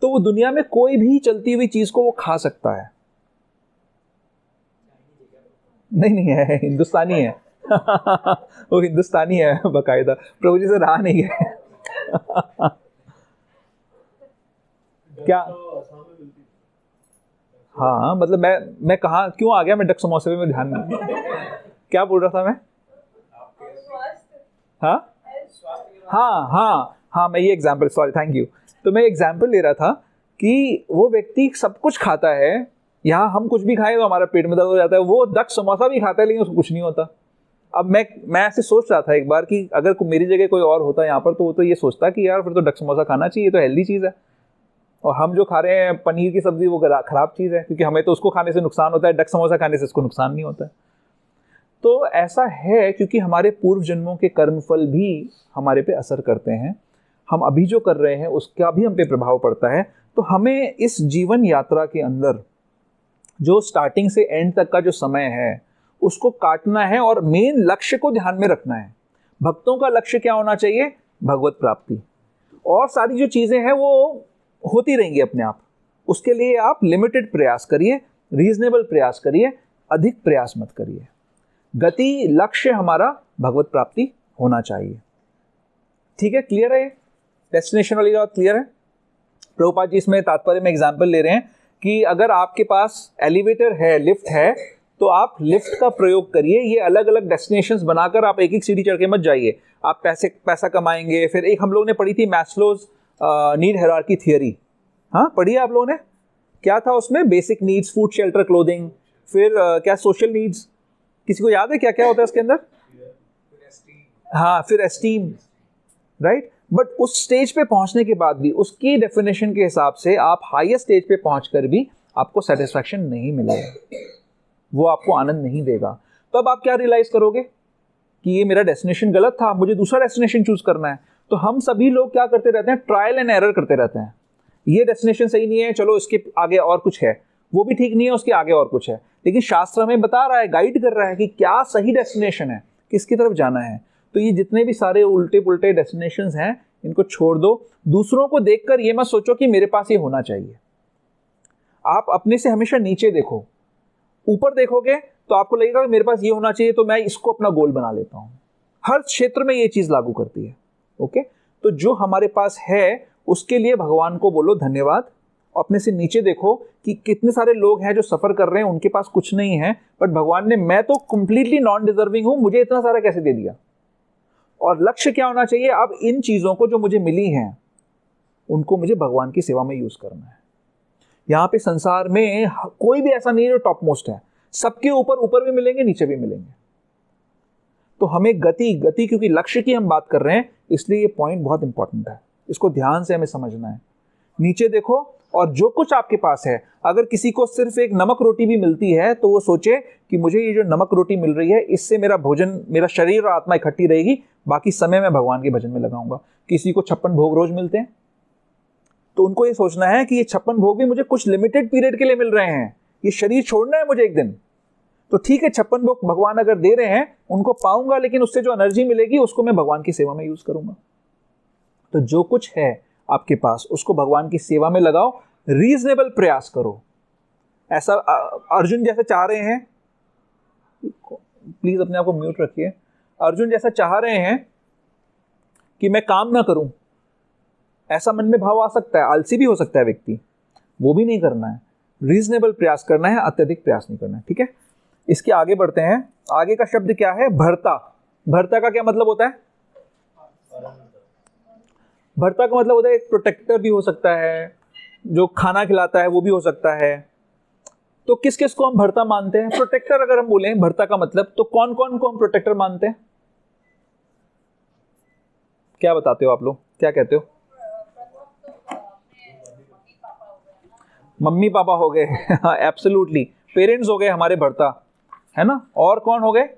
तो वो दुनिया में कोई भी चलती हुई चीज को वो खा सकता है। नहीं है, हिंदुस्तानी है। वो हिंदुस्तानी है बकायदा, प्रभु जी से रहा नहीं है। क्या? हाँ, मतलब मैं कहाँ क्यों आ गया? मैं डक समोसे में ध्यान नहीं। क्या बोल रहा था मैं? हाँ, मैं ये एग्जाम्पल, सॉरी, थैंक यू। तो मैं एग्जाम्पल ले रहा था कि वो व्यक्ति सब कुछ खाता है। यहाँ हम कुछ भी खाएं तो हमारा पेट में दर्द हो जाता है। वो डक समोसा भी खाता है लेकिन उसको कुछ नहीं होता। अब मैं ऐसे सोच रहा था एक बार कि अगर मेरी जगह कोई और होता यहाँ पर, तो वो तो ये सोचता कि यार फिर तो डक समोसा खाना चाहिए, तो हेल्दी चीज़ है। और हम जो खा रहे हैं पनीर की सब्जी, वो खराब चीज़ है, क्योंकि हमें तो उसको खाने से नुकसान होता है, डक समोसा खाने से उसको नुकसान नहीं होता है। तो ऐसा है क्योंकि हमारे पूर्व जन्मों के कर्मफल भी हमारे पे असर करते हैं। हम अभी जो कर रहे हैं उसका भी हम पे प्रभाव पड़ता है। तो हमें इस जीवन यात्रा के अंदर जो स्टार्टिंग से एंड तक का जो समय है उसको काटना है और मेन लक्ष्य को ध्यान में रखना है। भक्तों का लक्ष्य क्या होना चाहिए? भगवत प्राप्ति। और सारी जो चीजें हैं वो होती रहेंगी अपने आप। उसके लिए आप लिमिटेड प्रयास करिए, रीजनेबल प्रयास करिए, अधिक प्रयास मत करिए। गति, लक्ष्य हमारा भगवत प्राप्ति होना चाहिए। ठीक है, क्लियर है? डेस्टिनेशन वाली बात क्लियर है? प्रभुपाद जी इसमें तात्पर्य में एग्जाम्पल ले रहे हैं कि अगर आपके पास एलिवेटर है, लिफ्ट है, तो आप लिफ्ट का प्रयोग करिए। ये अलग अलग डेस्टिनेशंस बनाकर आप एक एक सीढ़ी चढ़ के मत जाइए। आप पैसा कमाएंगे। फिर एक हम लोगों ने पढ़ी थी मैस्लोज नीड हायरार्की थियरी। हाँ, पढ़ी है आप लोगों ने? क्या था उसमें? Basic needs, food, shelter, clothing. फिर क्या? सोशल नीड्स, किसी को याद है क्या क्या होता है इसके अंदर? हाँ, फिर एस्टीम, राइट। बट उस स्टेज पे पहुंचने के बाद भी उसकी डेफिनेशन के हिसाब से आप हाईएस्ट स्टेज पे पहुंचकर भी आपको सेटिस्फैक्शन नहीं मिलेगा, वो आपको आनंद नहीं देगा। तो अब आप क्या रियलाइज करोगे कि ये मेरा डेस्टिनेशन गलत था, मुझे दूसरा डेस्टिनेशन चूज करना है। तो हम सभी लोग क्या करते रहते हैं, ट्रायल एंड एरर करते रहते हैं। ये डेस्टिनेशन सही नहीं है, चलो इसके आगे और कुछ है, वो भी ठीक नहीं है, उसके आगे और कुछ है। लेकिन शास्त्र हमें बता रहा है, गाइड कर रहा है कि क्या सही डेस्टिनेशन है, किसकी तरफ जाना है। तो ये जितने भी सारे उल्टे पुल्टे डेस्टिनेशंस हैं, इनको छोड़ दो। दूसरों को देखकर ये मत सोचो कि मेरे पास ये होना चाहिए। आप अपने से हमेशा नीचे देखो। ऊपर देखोगे तो आपको लगेगा कि मेरे पास ये होना चाहिए, तो मैं इसको अपना गोल बना लेता हूं। हर क्षेत्र में ये चीज लागू करती है। ओके, तो जो हमारे पास है उसके लिए भगवान को बोलो धन्यवाद। अपने से नीचे देखो कि कितने सारे लोग हैं जो सफर कर रहे हैं, उनके पास कुछ नहीं है, बट भगवान ने, मैं तो कंप्लीटली नॉन डिजर्विंग हूं, मुझे इतना सारा कैसे दे दिया। और लक्ष्य क्या होना चाहिए, अब इन चीजों को जो मुझे मिली हैं उनको मुझे भगवान की सेवा में यूज करना है। यहाँ पे संसार में कोई भी ऐसा नहीं है जो टॉप मोस्ट है, सबके ऊपर ऊपर भी मिलेंगे, नीचे भी मिलेंगे। तो हमें गति क्योंकि लक्ष्य की हम बात कर रहे हैं, इसलिए ये पॉइंट बहुत इंपॉर्टेंट है, इसको ध्यान से हमें समझना है। नीचे देखो और जो कुछ आपके पास है, अगर किसी को सिर्फ एक नमक रोटी भी मिलती है तो वो सोचे कि मुझे ये जो नमक रोटी मिल रही है, इससे मेरा भोजन, मेरा शरीर और आत्मा इकट्ठी रहेगी, बाकी समय मैं भगवान के भजन में लगाऊंगा। किसी को 56 भोग रोज मिलते हैं, तो उनको ये सोचना है कि ये 56 भोग भी मुझे कुछ लिमिटेड पीरियड के लिए मिल रहे हैं, ये शरीर छोड़ना है मुझे एक दिन। तो ठीक है, 56 भोग भगवान अगर दे रहे हैं उनको पाऊंगा, लेकिन उससे जो एनर्जी मिलेगी उसको मैं भगवान की सेवा में यूज करूंगा। तो जो कुछ है आपके पास उसको भगवान की सेवा में लगाओ, रीजनेबल प्रयास करो। ऐसा अर्जुन जैसे चाह रहे हैं, प्लीज अपने आप को म्यूट रखिए, अर्जुन जैसा चाह रहे हैं कि मैं काम ना करूं, ऐसा मन में भाव आ सकता है, आलसी भी हो सकता है व्यक्ति, वो भी नहीं करना है। रीजनेबल प्रयास करना है, अत्यधिक प्रयास नहीं करना है। ठीक है, इसके आगे बढ़ते हैं। आगे का शब्द क्या है, भर्ता। भर्ता का क्या मतलब होता है? भर्ता का मतलब होता है एक प्रोटेक्टर भी हो सकता है, जो खाना खिलाता है वो भी हो सकता है। तो किस किस को हम भर्ता मानते हैं? प्रोटेक्टर अगर हम बोले भर्ता का मतलब, तो कौन कौन को हम प्रोटेक्टर मानते हैं? क्या बताते हो आप लोग, क्या कहते हो? मम्मी पापा हो गए, एब्सोल्युटली, पेरेंट्स हो गए हमारे भर्ता, है ना। और कौन हो गए,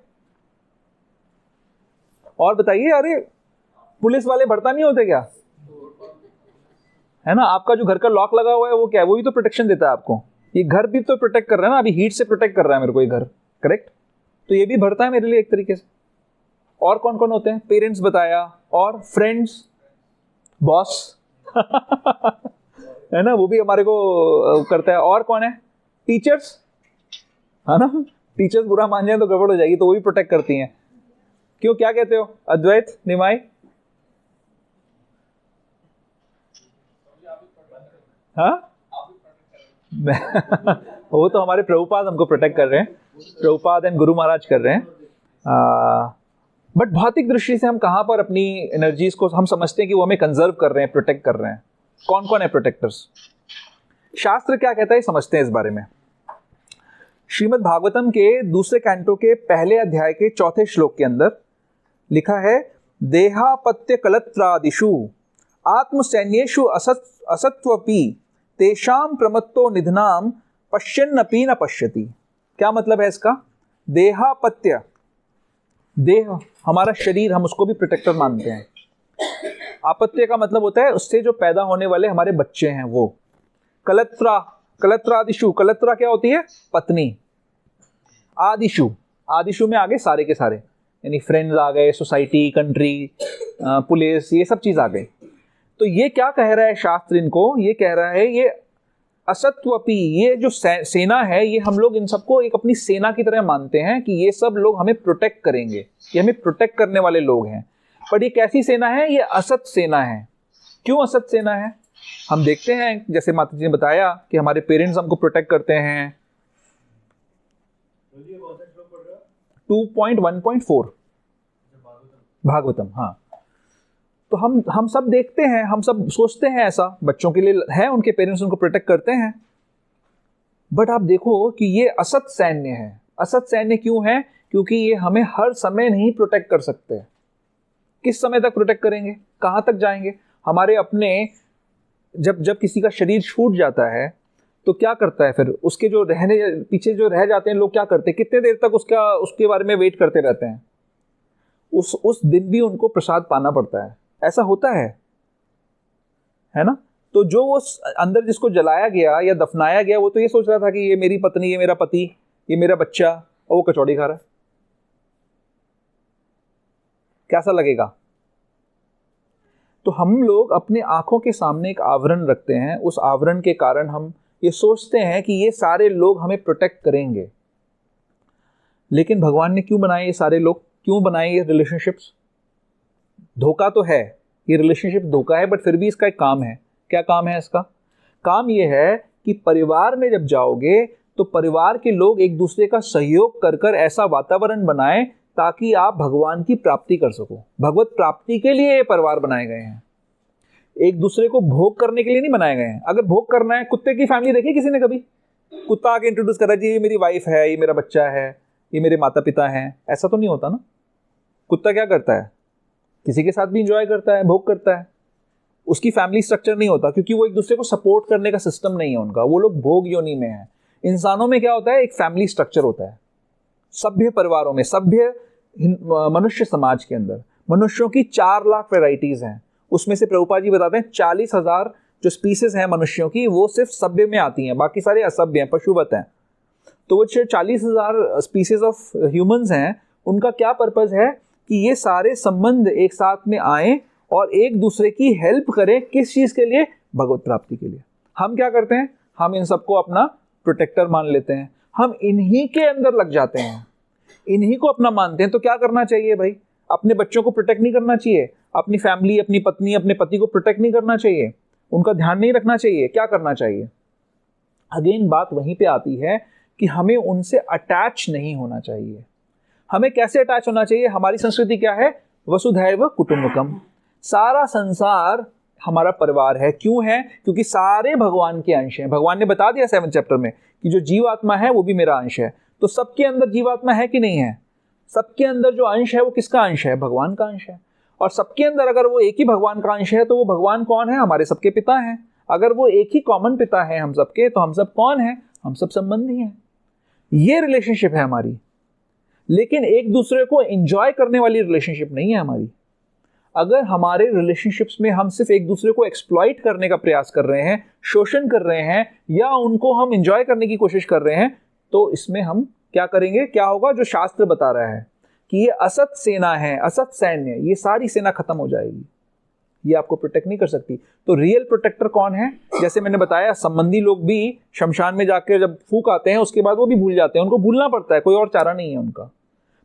और बताइए। अरे पुलिस वाले भर्ता नहीं होते क्या, है ना। आपका जो घर का लॉक लगा हुआ है वो क्या है, वो भी तो प्रोटेक्शन देता है आपको। ये घर भी तो प्रोटेक्ट कर रहा है ना, अभी हीट से प्रोटेक्ट कर रहा है मेरे को ये घर, करेक्ट। तो ये भी भरता है मेरे लिए एक तरीके से। और कौन कौन होते हैं? पेरेंट्स बताया, और फ्रेंड्स, बॉस है ना, वो भी हमारे को करता है। और कौन है? टीचर्स, है ना। टीचर्स बुरा मान जाए तो गड़बड़ हो जाएगी, तो वो भी प्रोटेक्ट करती हैं। क्यों, क्या कहते हो अद्वैत, निमाई? हाँ वो तो हमारे प्रभुपाद हमको प्रोटेक्ट कर रहे हैं, प्रभुपाद एंड गुरु महाराज कर रहे हैं। बट भौतिक दृष्टि से हम कहाँ पर अपनी एनर्जीज को हम समझते हैं कि वो हमें कंजर्व कर रहे हैं, प्रोटेक्ट कर रहे हैं। कौन कौन है प्रोटेक्टर्स? शास्त्र क्या कहता है समझते हैं इस बारे में। श्रीमद् भागवतम के दूसरे कैंटो के पहले अध्याय के चौथे श्लोक के अंदर लिखा है, देहापत्य कलत्रादिषु आत्मसैन्येषु असत्वपि तेषाम प्रमत्तो निधनाम पश्यन्नपि न पश्यति। क्या मतलब है इसका? देहापत्य, देह हमारा शरीर, हम उसको भी प्रोटेक्टर मानते हैं। आपत्य का मतलब होता है उससे जो पैदा होने वाले हमारे बच्चे हैं वो। कलत्रा, कलत्रादिशु, कलत्रा क्या होती है? पत्नी। आदिशु, आदिशु में आगे सारे के सारे, यानी फ्रेंड्स आ गए, सोसाइटी, कंट्री, पुलिस, ये सब चीज आ गई। तो ये क्या कह रहा है शास्त्र इनको? ये कह रहा है ये असत्वपि, ये जो सेना है, ये हम लोग इन सबको एक अपनी सेना की तरह मानते हैं कि ये सब लोग हमें प्रोटेक्ट करेंगे, ये हमें प्रोटेक्ट करने वाले लोग हैं। पर ये कैसी सेना है? ये असत सेना है। क्यों असत सेना है? हम देखते हैं, जैसे माता जी ने बताया कि हमारे पेरेंट्स हमको प्रोटेक्ट करते हैं। 2.1.4 भागवतम, हाँ। तो हम सब देखते हैं, हम सब सोचते हैं ऐसा, बच्चों के लिए है, उनके पेरेंट्स उनको प्रोटेक्ट करते हैं। बट आप देखो कि ये असत सैन्य है। असत सैन्य क्यों है? क्योंकि ये हमें हर समय नहीं प्रोटेक्ट कर सकते। किस समय तक प्रोटेक्ट करेंगे, कहाँ तक जाएंगे? हमारे अपने जब किसी का शरीर छूट जाता है तो क्या करता है फिर? उसके जो रहने पीछे जो रह जाते हैं लोग क्या करते हैं, कितने देर तक उसके बारे में वेट करते रहते हैं? उस दिन भी उनको प्रसाद पाना पड़ता है। ऐसा होता है ना? तो जो वो अंदर जिसको जलाया गया या दफनाया गया, वो तो ये सोच रहा था कि ये मेरी पत्नी, ये मेरा पति, ये मेरा बच्चा, और वो कचौड़ी खा रहा है। कैसा लगेगा? तो हम लोग अपने आंखों के सामने एक आवरण रखते हैं, उस आवरण के कारण हम ये सोचते हैं कि ये सारे लोग हमें प्रोटेक्ट करेंगे। लेकिन भगवान ने क्यों बनाए ये सारे लोग, क्यों बनाए ये रिलेशनशिप्स? धोखा तो है, ये रिलेशनशिप धोखा है, बट फिर भी इसका एक काम है। क्या काम है इसका? काम ये है कि परिवार में जब जाओगे तो परिवार के लोग एक दूसरे का सहयोग कर कर ऐसा वातावरण बनाएं ताकि आप भगवान की प्राप्ति कर सको। भगवत प्राप्ति के लिए ये परिवार बनाए गए हैं, एक दूसरे को भोग करने के लिए नहीं बनाए गए हैं। अगर भोग करना है, कुत्ते की फैमिली देखी किसी ने कभी? कुत्ता आके इंट्रोड्यूस कर रहा है, जी ये मेरी वाइफ है, ये मेरा बच्चा है, ये मेरे माता पिता हैं, ऐसा तो नहीं होता ना। कुत्ता क्या करता है? किसी के साथ भी इंजॉय करता है, भोग करता है। उसकी फैमिली स्ट्रक्चर नहीं होता, क्योंकि वो एक दूसरे को सपोर्ट करने का सिस्टम नहीं है उनका, वो लोग भोग योनि में है। इंसानों में क्या होता है? एक फैमिली स्ट्रक्चर होता है। सभ्य परिवारों में, सभ्य मनुष्य समाज के अंदर मनुष्यों की 4 लाख वैरायटीज हैं। उसमें से प्रभुपाद जी बताते हैं 40,000 जो स्पीसीज हैं मनुष्यों की, वो सिर्फ सभ्य में आती हैं, बाकी सारे असभ्य हैं, पशुवत हैं। तो वो 40,000 स्पीसीज ऑफ ह्यूमंस हैं, उनका क्या पर्पज है कि ये सारे संबंध एक साथ में आए और एक दूसरे की हेल्प करें। किस चीज के लिए? भगवत प्राप्ति के लिए। हम क्या करते हैं? हम इन सबको अपना प्रोटेक्टर मान लेते हैं, हम इन्हीं के अंदर लग जाते हैं, इन्हीं को अपना मानते हैं। तो क्या करना चाहिए भाई? अपने बच्चों को प्रोटेक्ट नहीं करना चाहिए, अपनी फैमिली, अपनी पत्नी, अपने पति को प्रोटेक्ट नहीं करना चाहिए, उनका ध्यान नहीं रखना चाहिए। क्या करना चाहिए? अगेन बात वहीं पे आती है कि हमें उनसे अटैच नहीं होना चाहिए। हमें कैसे अटैच होना चाहिए? हमारी संस्कृति क्या है? वसुधैव कुटुंबकम। सारा संसार हमारा परिवार है। क्यों है? क्योंकि सारे भगवान के अंश हैं। भगवान ने बता दिया 7 चैप्टर में कि जो जीवात्मा है वो भी मेरा अंश है। तो सबके अंदर जीवात्मा है कि नहीं है? सबके अंदर जो अंश है वो किसका अंश है? भगवान का अंश है। और सबके अंदर अगर वो एक ही भगवान का अंश है तो वो भगवान कौन है? हमारे सबके पिता हैं। अगर वो एक ही कॉमन पिता है हम सबके, तो हम सब कौन है? हम सब संबंधी हैं। ये रिलेशनशिप है हमारी, लेकिन एक दूसरे को एंजॉय करने वाली रिलेशनशिप नहीं है हमारी। अगर हमारे रिलेशनशिप्स में हम सिर्फ एक दूसरे को एक्सप्लॉइट करने का प्रयास कर रहे हैं, शोषण कर रहे हैं, या उनको हम एंजॉय करने की कोशिश कर रहे हैं, तो इसमें हम क्या करेंगे? क्या होगा? जो शास्त्र बता रहा है कि ये असत सेना है, असत सैन्य, ये सारी सेना खत्म हो जाएगी, ये आपको प्रोटेक्ट नहीं कर सकती। तो रियल प्रोटेक्टर कौन है? जैसे मैंने बताया, संबंधी लोग भी शमशान में जाकर जब फूक आते हैं उसके बाद वो भी भूल जाते हैं, उनको भूलना पड़ता है, कोई और चारा नहीं है उनका।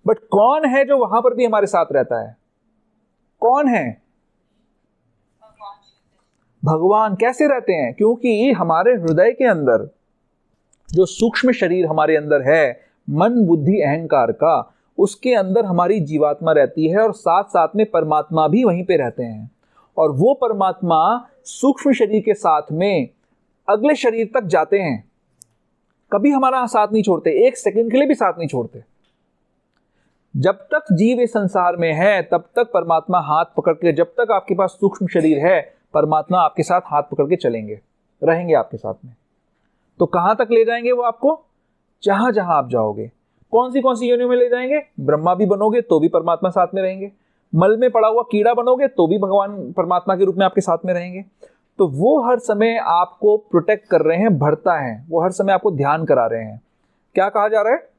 बट कौन है जो वहां पर भी हमारे साथ रहता है? कौन है? भगवान। कैसे रहते हैं? क्योंकि हमारे हृदय के अंदर जो सूक्ष्म शरीर हमारे अंदर है, मन बुद्धि अहंकार का, उसके अंदर हमारी जीवात्मा रहती है और साथ साथ में परमात्मा भी वहीं पे रहते हैं। और वो परमात्मा सूक्ष्म शरीर के साथ में अगले शरीर तक जाते हैं, कभी हमारा साथ नहीं छोड़ते, एक सेकंड के लिए भी साथ नहीं छोड़ते। जब तक जीव इस संसार में है तब तक परमात्मा हाथ पकड़ के, जब तक आपके पास सूक्ष्म शरीर है, परमात्मा आपके साथ हाथ पकड़ के चलेंगे, रहेंगे आपके साथ में। तो कहां तक ले जाएंगे वो आपको? जहां जहां आप जाओगे। कौन सी योनि में ले जाएंगे? ब्रह्मा भी बनोगे तो भी परमात्मा साथ में रहेंगे, मल में पड़ा हुआ कीड़ा बनोगे तो भी भगवान परमात्मा के रूप में आपके साथ में रहेंगे। तो वो हर समय आपको प्रोटेक्ट कर रहे हैं, भरता है, वो हर समय आपको ध्यान करा रहे हैं। क्या कहा जा रहा है?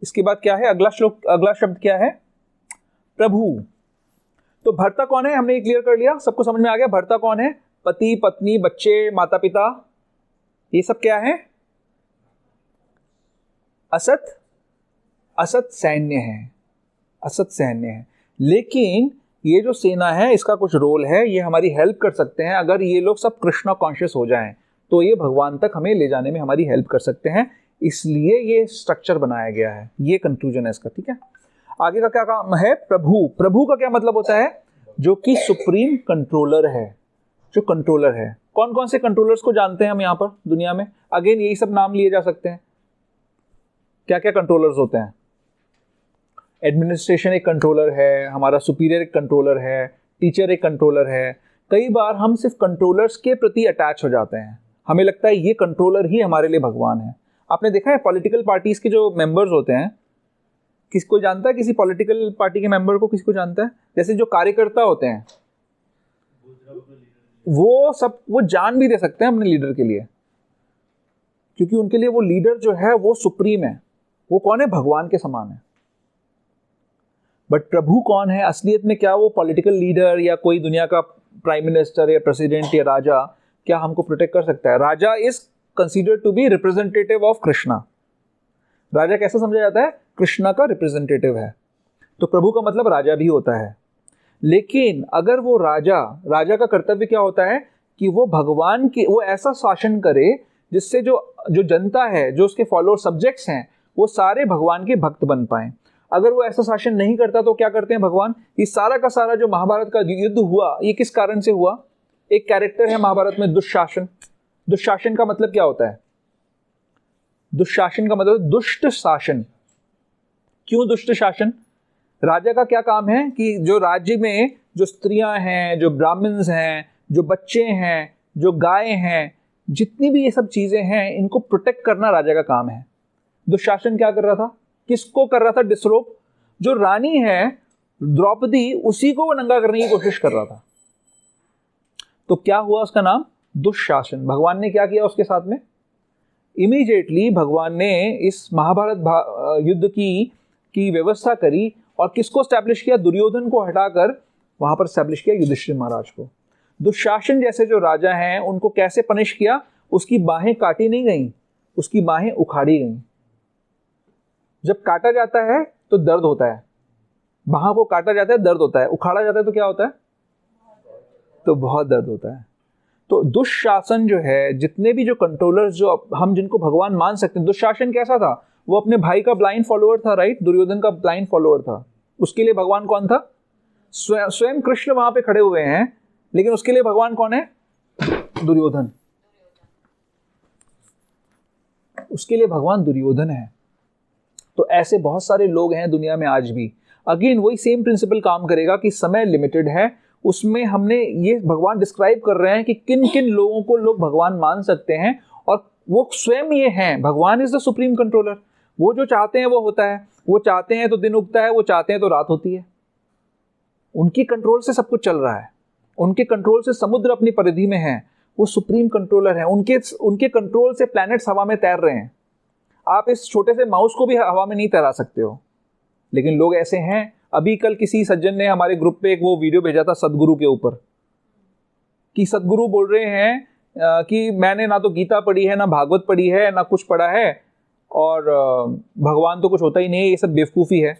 इसके बाद क्या है? अगला श्लोक, अगला शब्द क्या है? प्रभु। तो भर्ता कौन है? हमने क्लियर कर लिया, सबको समझ में आ गया भर्ता कौन है? पति, पत्नी, बच्चे, माता पिता, ये सब क्या है? असत, असत सैन्य है, असत सैन्य है। लेकिन ये जो सेना है इसका कुछ रोल है, ये हमारी हेल्प कर सकते हैं। अगर ये लोग सब कृष्णा कॉन्शियस हो जाएं तो ये भगवान तक हमें ले जाने में हमारी हेल्प कर सकते हैं, इसलिए ये स्ट्रक्चर बनाया गया है। ये कंक्लूजन है इसका, ठीक है। आगे का क्या काम है? प्रभु। प्रभु का क्या मतलब होता है? जो कि सुप्रीम कंट्रोलर है, जो कंट्रोलर है। कौन कौन से कंट्रोलर्स को जानते हैं हम यहाँ पर दुनिया में? अगेन यही सब नाम लिए जा सकते हैं। क्या क्या कंट्रोलर्स होते हैं? एडमिनिस्ट्रेशन एक कंट्रोलर है, हमारा सुपीरियर एक कंट्रोलर है, टीचर एक कंट्रोलर है। कई बार हम सिर्फ कंट्रोलर्स के प्रति अटैच हो जाते हैं, हमें लगता है ये कंट्रोलर ही हमारे लिए भगवान है। आपने देखा है पॉलिटिकल पार्टीज के जो मेंबर्स होते हैं, किसको जानता है? किसी पॉलिटिकल पार्टी के मेंबर को किसको जानता है? जैसे जो कार्यकर्ता होते हैं वो जान भी दे सकते हैं अपने लीडर के लिए, क्योंकि उनके लिए वो लीडर जो है वो सुप्रीम है। वो कौन है? भगवान के समान है। बट प्रभु कौन है असलियत में? क्या वो पॉलिटिकल लीडर या कोई दुनिया का प्राइम मिनिस्टर या प्रेसिडेंट या राजा क्या हमको प्रोटेक्ट कर सकता है? Raja is considered to be representative of Krishna. राजा कैसे समझा जाता है? कृष्णा का रिप्रेजेंटेटिव है। तो प्रभु का मतलब राजा भी होता है। लेकिन अगर वो राजा का कर्तव्य क्या होता है कि वो भगवान की वो ऐसा शासन करे जिससे जो जनता है, जो उसके फॉलोअर सब्जेक्ट्स हैं, वो सारे भगवान के भक्त बन पाए। अगर वो ऐसा शासन नहीं करता तो क्या करते हैं भगवान? ये सारा का सारा जो महाभारत का युद्ध हुआ, ये किस कारण से हुआ? एक कैरेक्टर है महाभारत में, दुशासन। दुशासन का मतलब क्या होता है? दुशासन का मतलब दुष्ट शासन। क्यों दुष्ट शासन? राजा का क्या काम है कि जो राज्य में जो स्त्रियां हैं, जो ब्राह्मण्स हैं, जो बच्चे हैं, जो गाय हैं, जितनी भी ये सब चीजें हैं, इनको प्रोटेक्ट करना राजा का काम है। दुशासन क्या कर रहा था? किसको कर रहा था डिसरोप? जो रानी है द्रौपदी, उसी को वो नंगा करने की कोशिश कर रहा था। तो क्या हुआ? उसका नाम दुशासन। भगवान ने क्या किया उसके साथ में? इमीडिएटली भगवान ने इस महाभारत युद्ध की व्यवस्था करी और किसको स्टैब्लिश किया? दुर्योधन को हटाकर वहां पर स्टैब्लिश किया युधिष्ठिर महाराज को। दुशासन जैसे जो राजा हैं उनको कैसे पनिश किया? उसकी बाहें काटी नहीं गई, उसकी बाहें उखाड़ी गई। जब काटा जाता है तो दर्द होता है, बाहों को काटा जाता है दर्द होता है, उखाड़ा जाता है तो क्या होता है? तो बहुत दर्द होता है। तो दुशासन जो है, जितने भी जो कंट्रोलर्स जो हम जिनको भगवान मान सकते हैं, दुशासन कैसा था? वो अपने भाई का ब्लाइंड फॉलोअर था, राइट? दुर्योधन का ब्लाइंड फॉलोअर था। उसके लिए भगवान कौन था? स्वयं कृष्ण वहां पे खड़े हुए हैं, लेकिन उसके लिए भगवान कौन है? दुर्योधन। उसके लिए भगवान दुर्योधन है। तो ऐसे बहुत सारे लोग हैं दुनिया में आज भी। अगेन वही सेम प्रिंसिपल काम करेगा कि समय लिमिटेड है, उसमें हमने ये भगवान डिस्क्राइब कर रहे हैं कि किन किन लोगों को लोग भगवान मान सकते हैं, और वो स्वयं ये हैं। भगवान इज द सुप्रीम कंट्रोलर। वो जो चाहते हैं वो होता है, वो चाहते हैं तो दिन उगता है, वो चाहते हैं तो रात होती है। उनकी कंट्रोल से सब कुछ चल रहा है, उनके कंट्रोल से समुद्र अपनी परिधि में है। वो सुप्रीम कंट्रोलर है। उनके कंट्रोल से प्लैनेट्स हवा में तैर रहे हैं। आप इस छोटे से माउस को भी हवा में नहीं तैरा सकते हो, लेकिन लोग ऐसे हैं। अभी कल किसी सज्जन ने हमारे ग्रुप पे एक वो वीडियो भेजा था सदगुरु के ऊपर, कि सदगुरु बोल रहे हैं कि मैंने ना तो गीता पढ़ी है, ना भागवत पढ़ी है, ना कुछ पढ़ा है, और भगवान तो कुछ होता ही नहीं है, ये सब बेवकूफ़ी है।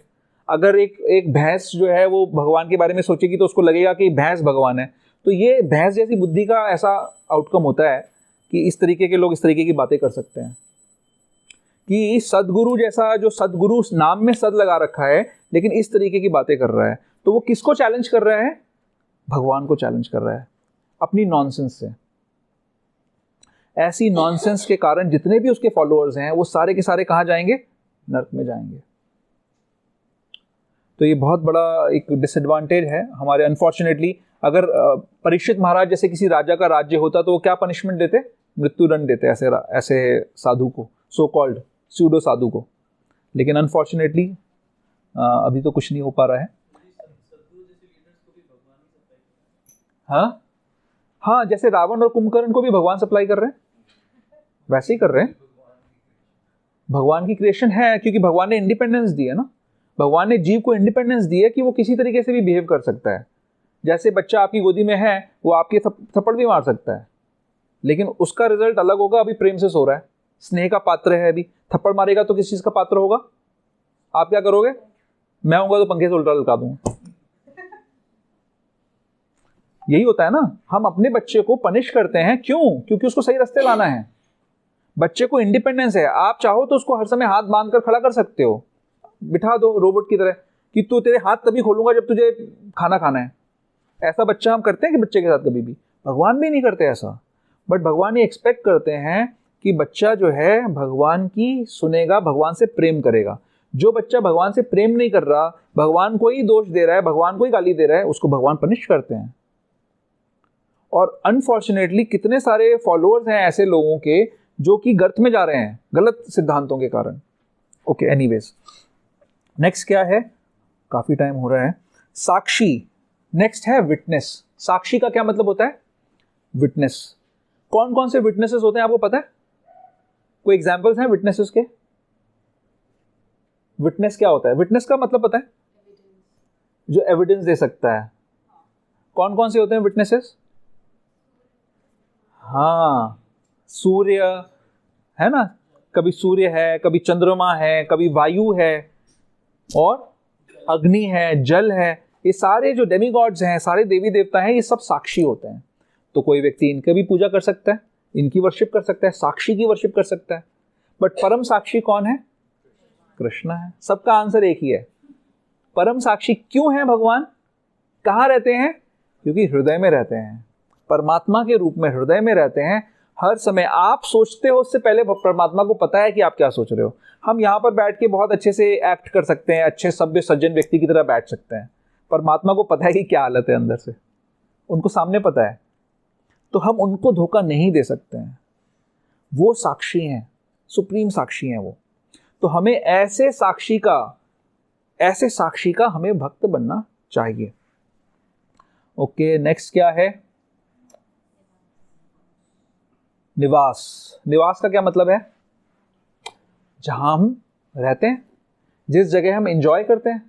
अगर एक भैंस जो है वो भगवान के बारे में सोचेगी तो उसको लगेगा कि भैंस भगवान है। तो ये भैंस जैसी बुद्धि का ऐसा आउटकम होता है कि इस तरीके के लोग इस तरीके की बातें कर सकते हैं कि सदगुरु जैसा, जो सदगुरु नाम में सद लगा रखा है, लेकिन इस तरीके की बातें कर रहा है। तो वो किसको चैलेंज कर रहा है? भगवान को चैलेंज कर रहा है अपनी नॉनसेंस से। ऐसी नॉनसेंस के कारण जितने भी उसके फॉलोअर्स हैं वो सारे के सारे कहाँ जाएंगे? नरक में जाएंगे। तो ये बहुत बड़ा एक डिसएडवांटेज है हमारे, अनफॉर्चुनेटली। अगर परीक्षित महाराज जैसे किसी राजा का राज्य होता तो वो क्या पनिशमेंट देते? मृत्युदंड देते ऐसे साधु को, सो कॉल्ड स्यूडो साधु को। लेकिन अनफॉर्चुनेटली अभी तो कुछ नहीं हो पा रहा है। हाँ, जैसे रावण और कुंभकर्ण को भी भगवान सप्लाई कर रहे हैं, वैसे ही कर रहे हैं। भगवान की क्रिएशन है, क्योंकि भगवान ने इंडिपेंडेंस दी है ना। भगवान ने जीव को इंडिपेंडेंस दी है कि वो किसी तरीके से भी बिहेव कर सकता है। जैसे बच्चा आपकी गोदी में है, वो आपके थप्पड़ भी मार सकता है, लेकिन उसका रिजल्ट अलग होगा। अभी प्रेम से सो रहा है, स्नेह का पात्र है, अभी थप्पड़ मारेगा तो किस चीज का पात्र होगा? आप क्या करोगे? मैं होऊंगा तो पंखे से उल्टा लटका दूंगा। यही होता है ना, हम अपने बच्चे को पनिश करते हैं। क्यों? क्योंकि उसको सही रास्ते लाना है। बच्चे को इंडिपेंडेंस है, आप चाहो तो उसको हर समय हाथ बांध कर खड़ा कर सकते हो, बिठा दो रोबोट की तरह कि तू तेरे हाथ तभी खोलूंगा जब तुझे खाना खाना है। ऐसा बच्चा हम करते हैं कि बच्चे के साथ कभी भी? भगवान भी नहीं करते ऐसा, बट भगवान ये एक्सपेक्ट करते हैं कि बच्चा जो है भगवान की सुनेगा, भगवान से प्रेम करेगा। जो बच्चा भगवान से प्रेम नहीं कर रहा, भगवान को ही दोष दे रहा है, भगवान को ही गाली दे रहा है, उसको भगवान पनिश करते हैं। और अनफॉर्चुनेटली कितने सारे फॉलोअर्स हैं ऐसे लोगों के जो कि गर्त में जा रहे हैं गलत सिद्धांतों के कारण। ओके, एनीवेज, नेक्स्ट क्या है, काफी टाइम हो रहा है। साक्षी, नेक्स्ट है विटनेस। साक्षी का क्या मतलब होता है? विटनेस। कौन कौन से विटनेसेस होते हैं आपको पता है? कोई एग्जांपल्स हैं विटनेसेस के? विटनेस क्या होता है? विटनेस का मतलब पता है? जो एविडेंस दे सकता है। कौन कौन से होते हैं विटनेसेस? हाँ, सूर्य है ना, कभी सूर्य है, कभी चंद्रमा है, कभी वायु है, और अग्नि है, जल है। ये सारे जो डेमीगॉड्स हैं, सारे देवी देवता हैं, ये सब साक्षी होते हैं। तो कोई व्यक्ति इनके भी पूजा कर सकता है, इनकी वर्शिप कर सकता है, साक्षी की वर्शिप कर सकता है। बट परम साक्षी कौन है? कृष्ण है। सबका आंसर एक ही है। परम साक्षी क्यों है भगवान? कहाँ रहते हैं? क्योंकि हृदय में रहते हैं, परमात्मा के रूप में हृदय में रहते हैं। हर समय आप सोचते हो उससे पहले परमात्मा को पता है कि आप क्या सोच रहे हो। हम यहाँ पर बैठ के बहुत अच्छे से एक्ट कर सकते हैं, अच्छे सभ्य सज्जन व्यक्ति की तरह बैठ सकते हैं, परमात्मा को पता है कि क्या हालत है अंदर से, उनको सामने पता है। तो हम उनको धोखा नहीं दे सकते हैं। वो साक्षी हैं, सुप्रीम साक्षी हैं वो। तो हमें ऐसे साक्षी का हमें भक्त बनना चाहिए। ओके, नेक्स्ट क्या है? निवास। निवास का क्या मतलब है? जहां हम रहते हैं, जिस जगह हम एंजॉय करते हैं,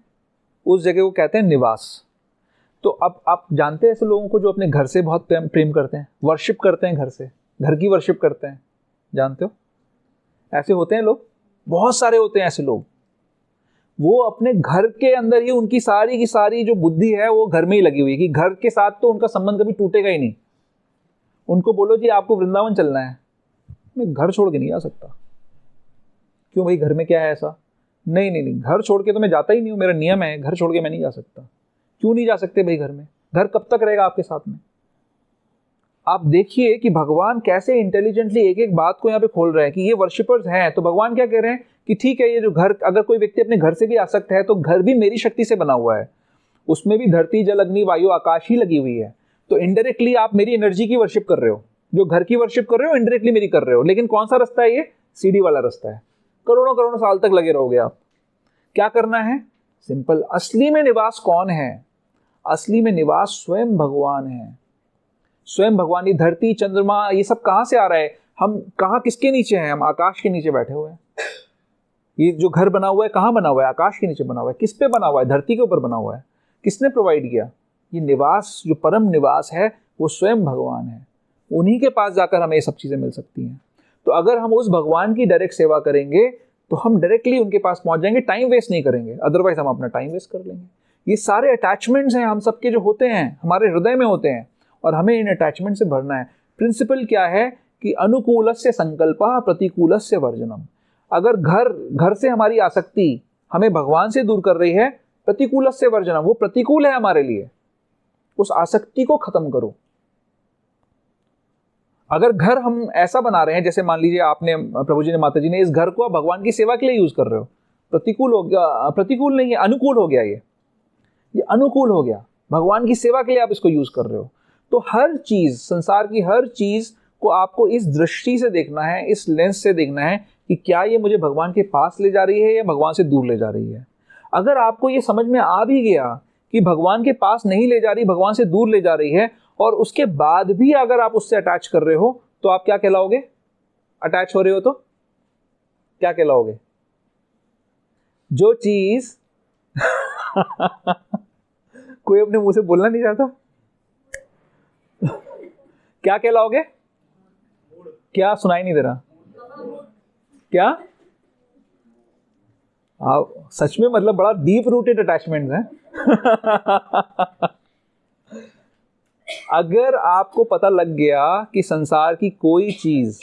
उस जगह को कहते हैं निवास। तो अब आप जानते हैं ऐसे लोगों को जो अपने घर से बहुत प्रेम करते हैं, वर्शिप करते हैं, घर से, घर की वर्शिप करते हैं, जानते हो? ऐसे होते हैं लोग, बहुत सारे होते हैं ऐसे लोग। वो अपने घर के अंदर ही उनकी सारी की सारी जो बुद्धि है वो घर में ही लगी हुई है कि घर के साथ तो उनका संबंध कभी टूटेगा ही नहीं। उनको बोलो जी आपको वृंदावन चलना है, मैं घर छोड़ के नहीं जा सकता। क्यों भाई, घर में क्या है ऐसा? नहीं नहीं नहीं, घर छोड़ के तो मैं जाता ही नहीं हूँ, मेरा नियम है, घर छोड़ के मैं नहीं जा सकता। क्यों नहीं जा सकते भाई घर में? घर कब तक रहेगा आपके साथ में? आप देखिए कि भगवान कैसे इंटेलिजेंटली एक एक बात को यहाँ पे खोल रहे हैं कि ये वर्शिपर्स हैं। तो भगवान क्या कह रहे हैं कि ठीक है, ये जो घर, अगर कोई व्यक्ति अपने घर से भी आसक्त है तो घर भी मेरी शक्ति से बना हुआ है, उसमें भी धरती जल अग्नि वायु आकाश ही लगी हुई है। तो इनडायरेक्टली आप मेरी एनर्जी की वर्शिप कर रहे हो, जो घर की वर्शिप कर रहे हो इनडायरेक्टली मेरी कर रहे हो। लेकिन कौन सा रास्ता है ये? सीढ़ी वाला रास्ता है। करोड़ों करोड़ों साल तक लगे रहोगे आप। क्या करना है? सिंपल। असली में निवास कौन है? असली में निवास स्वयं भगवान है। स्वयं भगवान। ये धरती चंद्रमा ये सब कहां से आ रहा है? हम कहां, किसके नीचे हैं? हम आकाश के नीचे बैठे हुए हैं। ये जो घर बना हुआ है कहां बना हुआ है? आकाश के नीचे बना हुआ है। किस पे बना हुआ है? धरती के ऊपर बना हुआ है। किसने प्रोवाइड किया? ये निवास, जो परम निवास है वो स्वयं भगवान है। उन्हीं के पास जाकर हमें ये सब चीजें मिल सकती हैं। तो अगर हम उस भगवान की डायरेक्ट सेवा करेंगे तो हम डायरेक्टली उनके पास पहुंच जाएंगे, टाइम वेस्ट नहीं करेंगे। अदरवाइज हम अपना टाइम वेस्ट कर लेंगे। ये सारे अटैचमेंट्स हैं हम सबके जो होते हैं, हमारे हृदय में होते हैं, और हमें इन अटैचमेंट से भरना है। प्रिंसिपल क्या है कि अनुकूलस्य संकल्पः प्रतिकूलस्य वर्जनम। अगर घर से हमारी आसक्ति हमें भगवान से दूर कर रही है, प्रतिकूलस्य वर्जनम, वो प्रतिकूल है हमारे लिए, उस आसक्ति को खत्म करो। अगर घर हम ऐसा बना रहे हैं, जैसे मान लीजिए आपने, प्रभु जी ने, माता जी ने, इस घर को आप भगवान की सेवा के लिए यूज कर रहे हो, प्रतिकूल हो गया, प्रतिकूल नहीं है, अनुकूल हो गया। ये अनुकूल हो गया, भगवान की सेवा के लिए आप इसको यूज कर रहे हो। तो हर चीज, संसार की हर चीज को आपको इस दृष्टि से देखना है, इस लेंस से देखना है कि क्या ये मुझे भगवान के पास ले जा रही है या भगवान से दूर ले जा रही है। अगर आपको ये समझ में आ भी गया कि भगवान के पास नहीं ले जा रही, भगवान से दूर ले जा रही है, और उसके बाद भी अगर आप उससे अटैच कर रहे हो, तो आप क्या कहलाओगे? अटैच हो रहे हो तो क्या कहलाओगे? जो चीज कोई अपने मुंह से बोलना नहीं चाहता, क्या कहलाओगे? क्या सुनाई नहीं दे रहा? क्या? सच में, मतलब बड़ा डीप रूटेड अटैचमेंट्स हैं। अगर आपको पता लग गया कि संसार की कोई चीज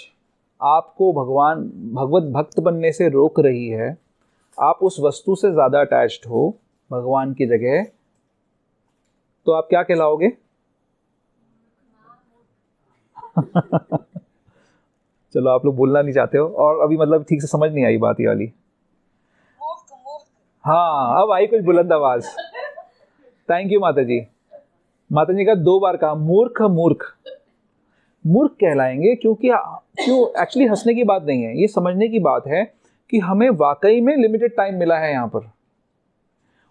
आपको भगवत भक्त बनने से रोक रही है, आप उस वस्तु से ज्यादा अटैच्ड हो भगवान की जगह, तो आप क्या कहलाओगे? चलो, आप लोग बोलना नहीं चाहते हो, और अभी मतलब ठीक से समझ नहीं आई बात ये वाली। हाँ, अब आई कुछ बुलंद आवाज। थैंक यू माता जी। माता जी का 2 बार कहा मूर्ख मूर्ख। मूर्ख कहलाएंगे क्योंकि क्यों? एक्चुअली हंसने की बात नहीं है, ये समझने की बात है कि हमें वाकई में लिमिटेड टाइम मिला है यहाँ पर,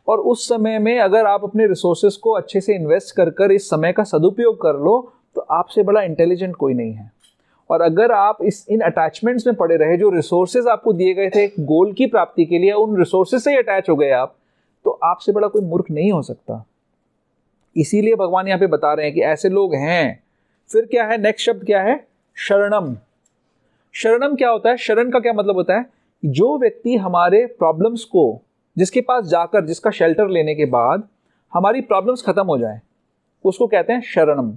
और उस समय में अगर आप अपने रिसोर्सेज को अच्छे से इन्वेस्ट कर कर इस समय का सदुपयोग कर लो तो आपसे बड़ा इंटेलिजेंट कोई नहीं है। और अगर आप इन अटैचमेंट्स में पड़े रहे, जो रिसोर्सेज आपको दिए गए थे गोल की प्राप्ति के लिए, उन रिसोर्सेज से ही अटैच हो गए आप, तो आपसे बड़ा कोई मूर्ख नहीं हो सकता। इसीलिए भगवान यहाँ पे बता रहे हैं कि ऐसे लोग हैं। फिर क्या है, नेक्स्ट शब्द क्या है? शरणम। शरणम क्या होता है? शरण का क्या मतलब होता है? जो व्यक्ति हमारे प्रॉब्लम्स को, जिसके पास जाकर, जिसका शेल्टर लेने के बाद हमारी प्रॉब्लम्स खत्म हो जाए, उसको कहते हैं शरणम।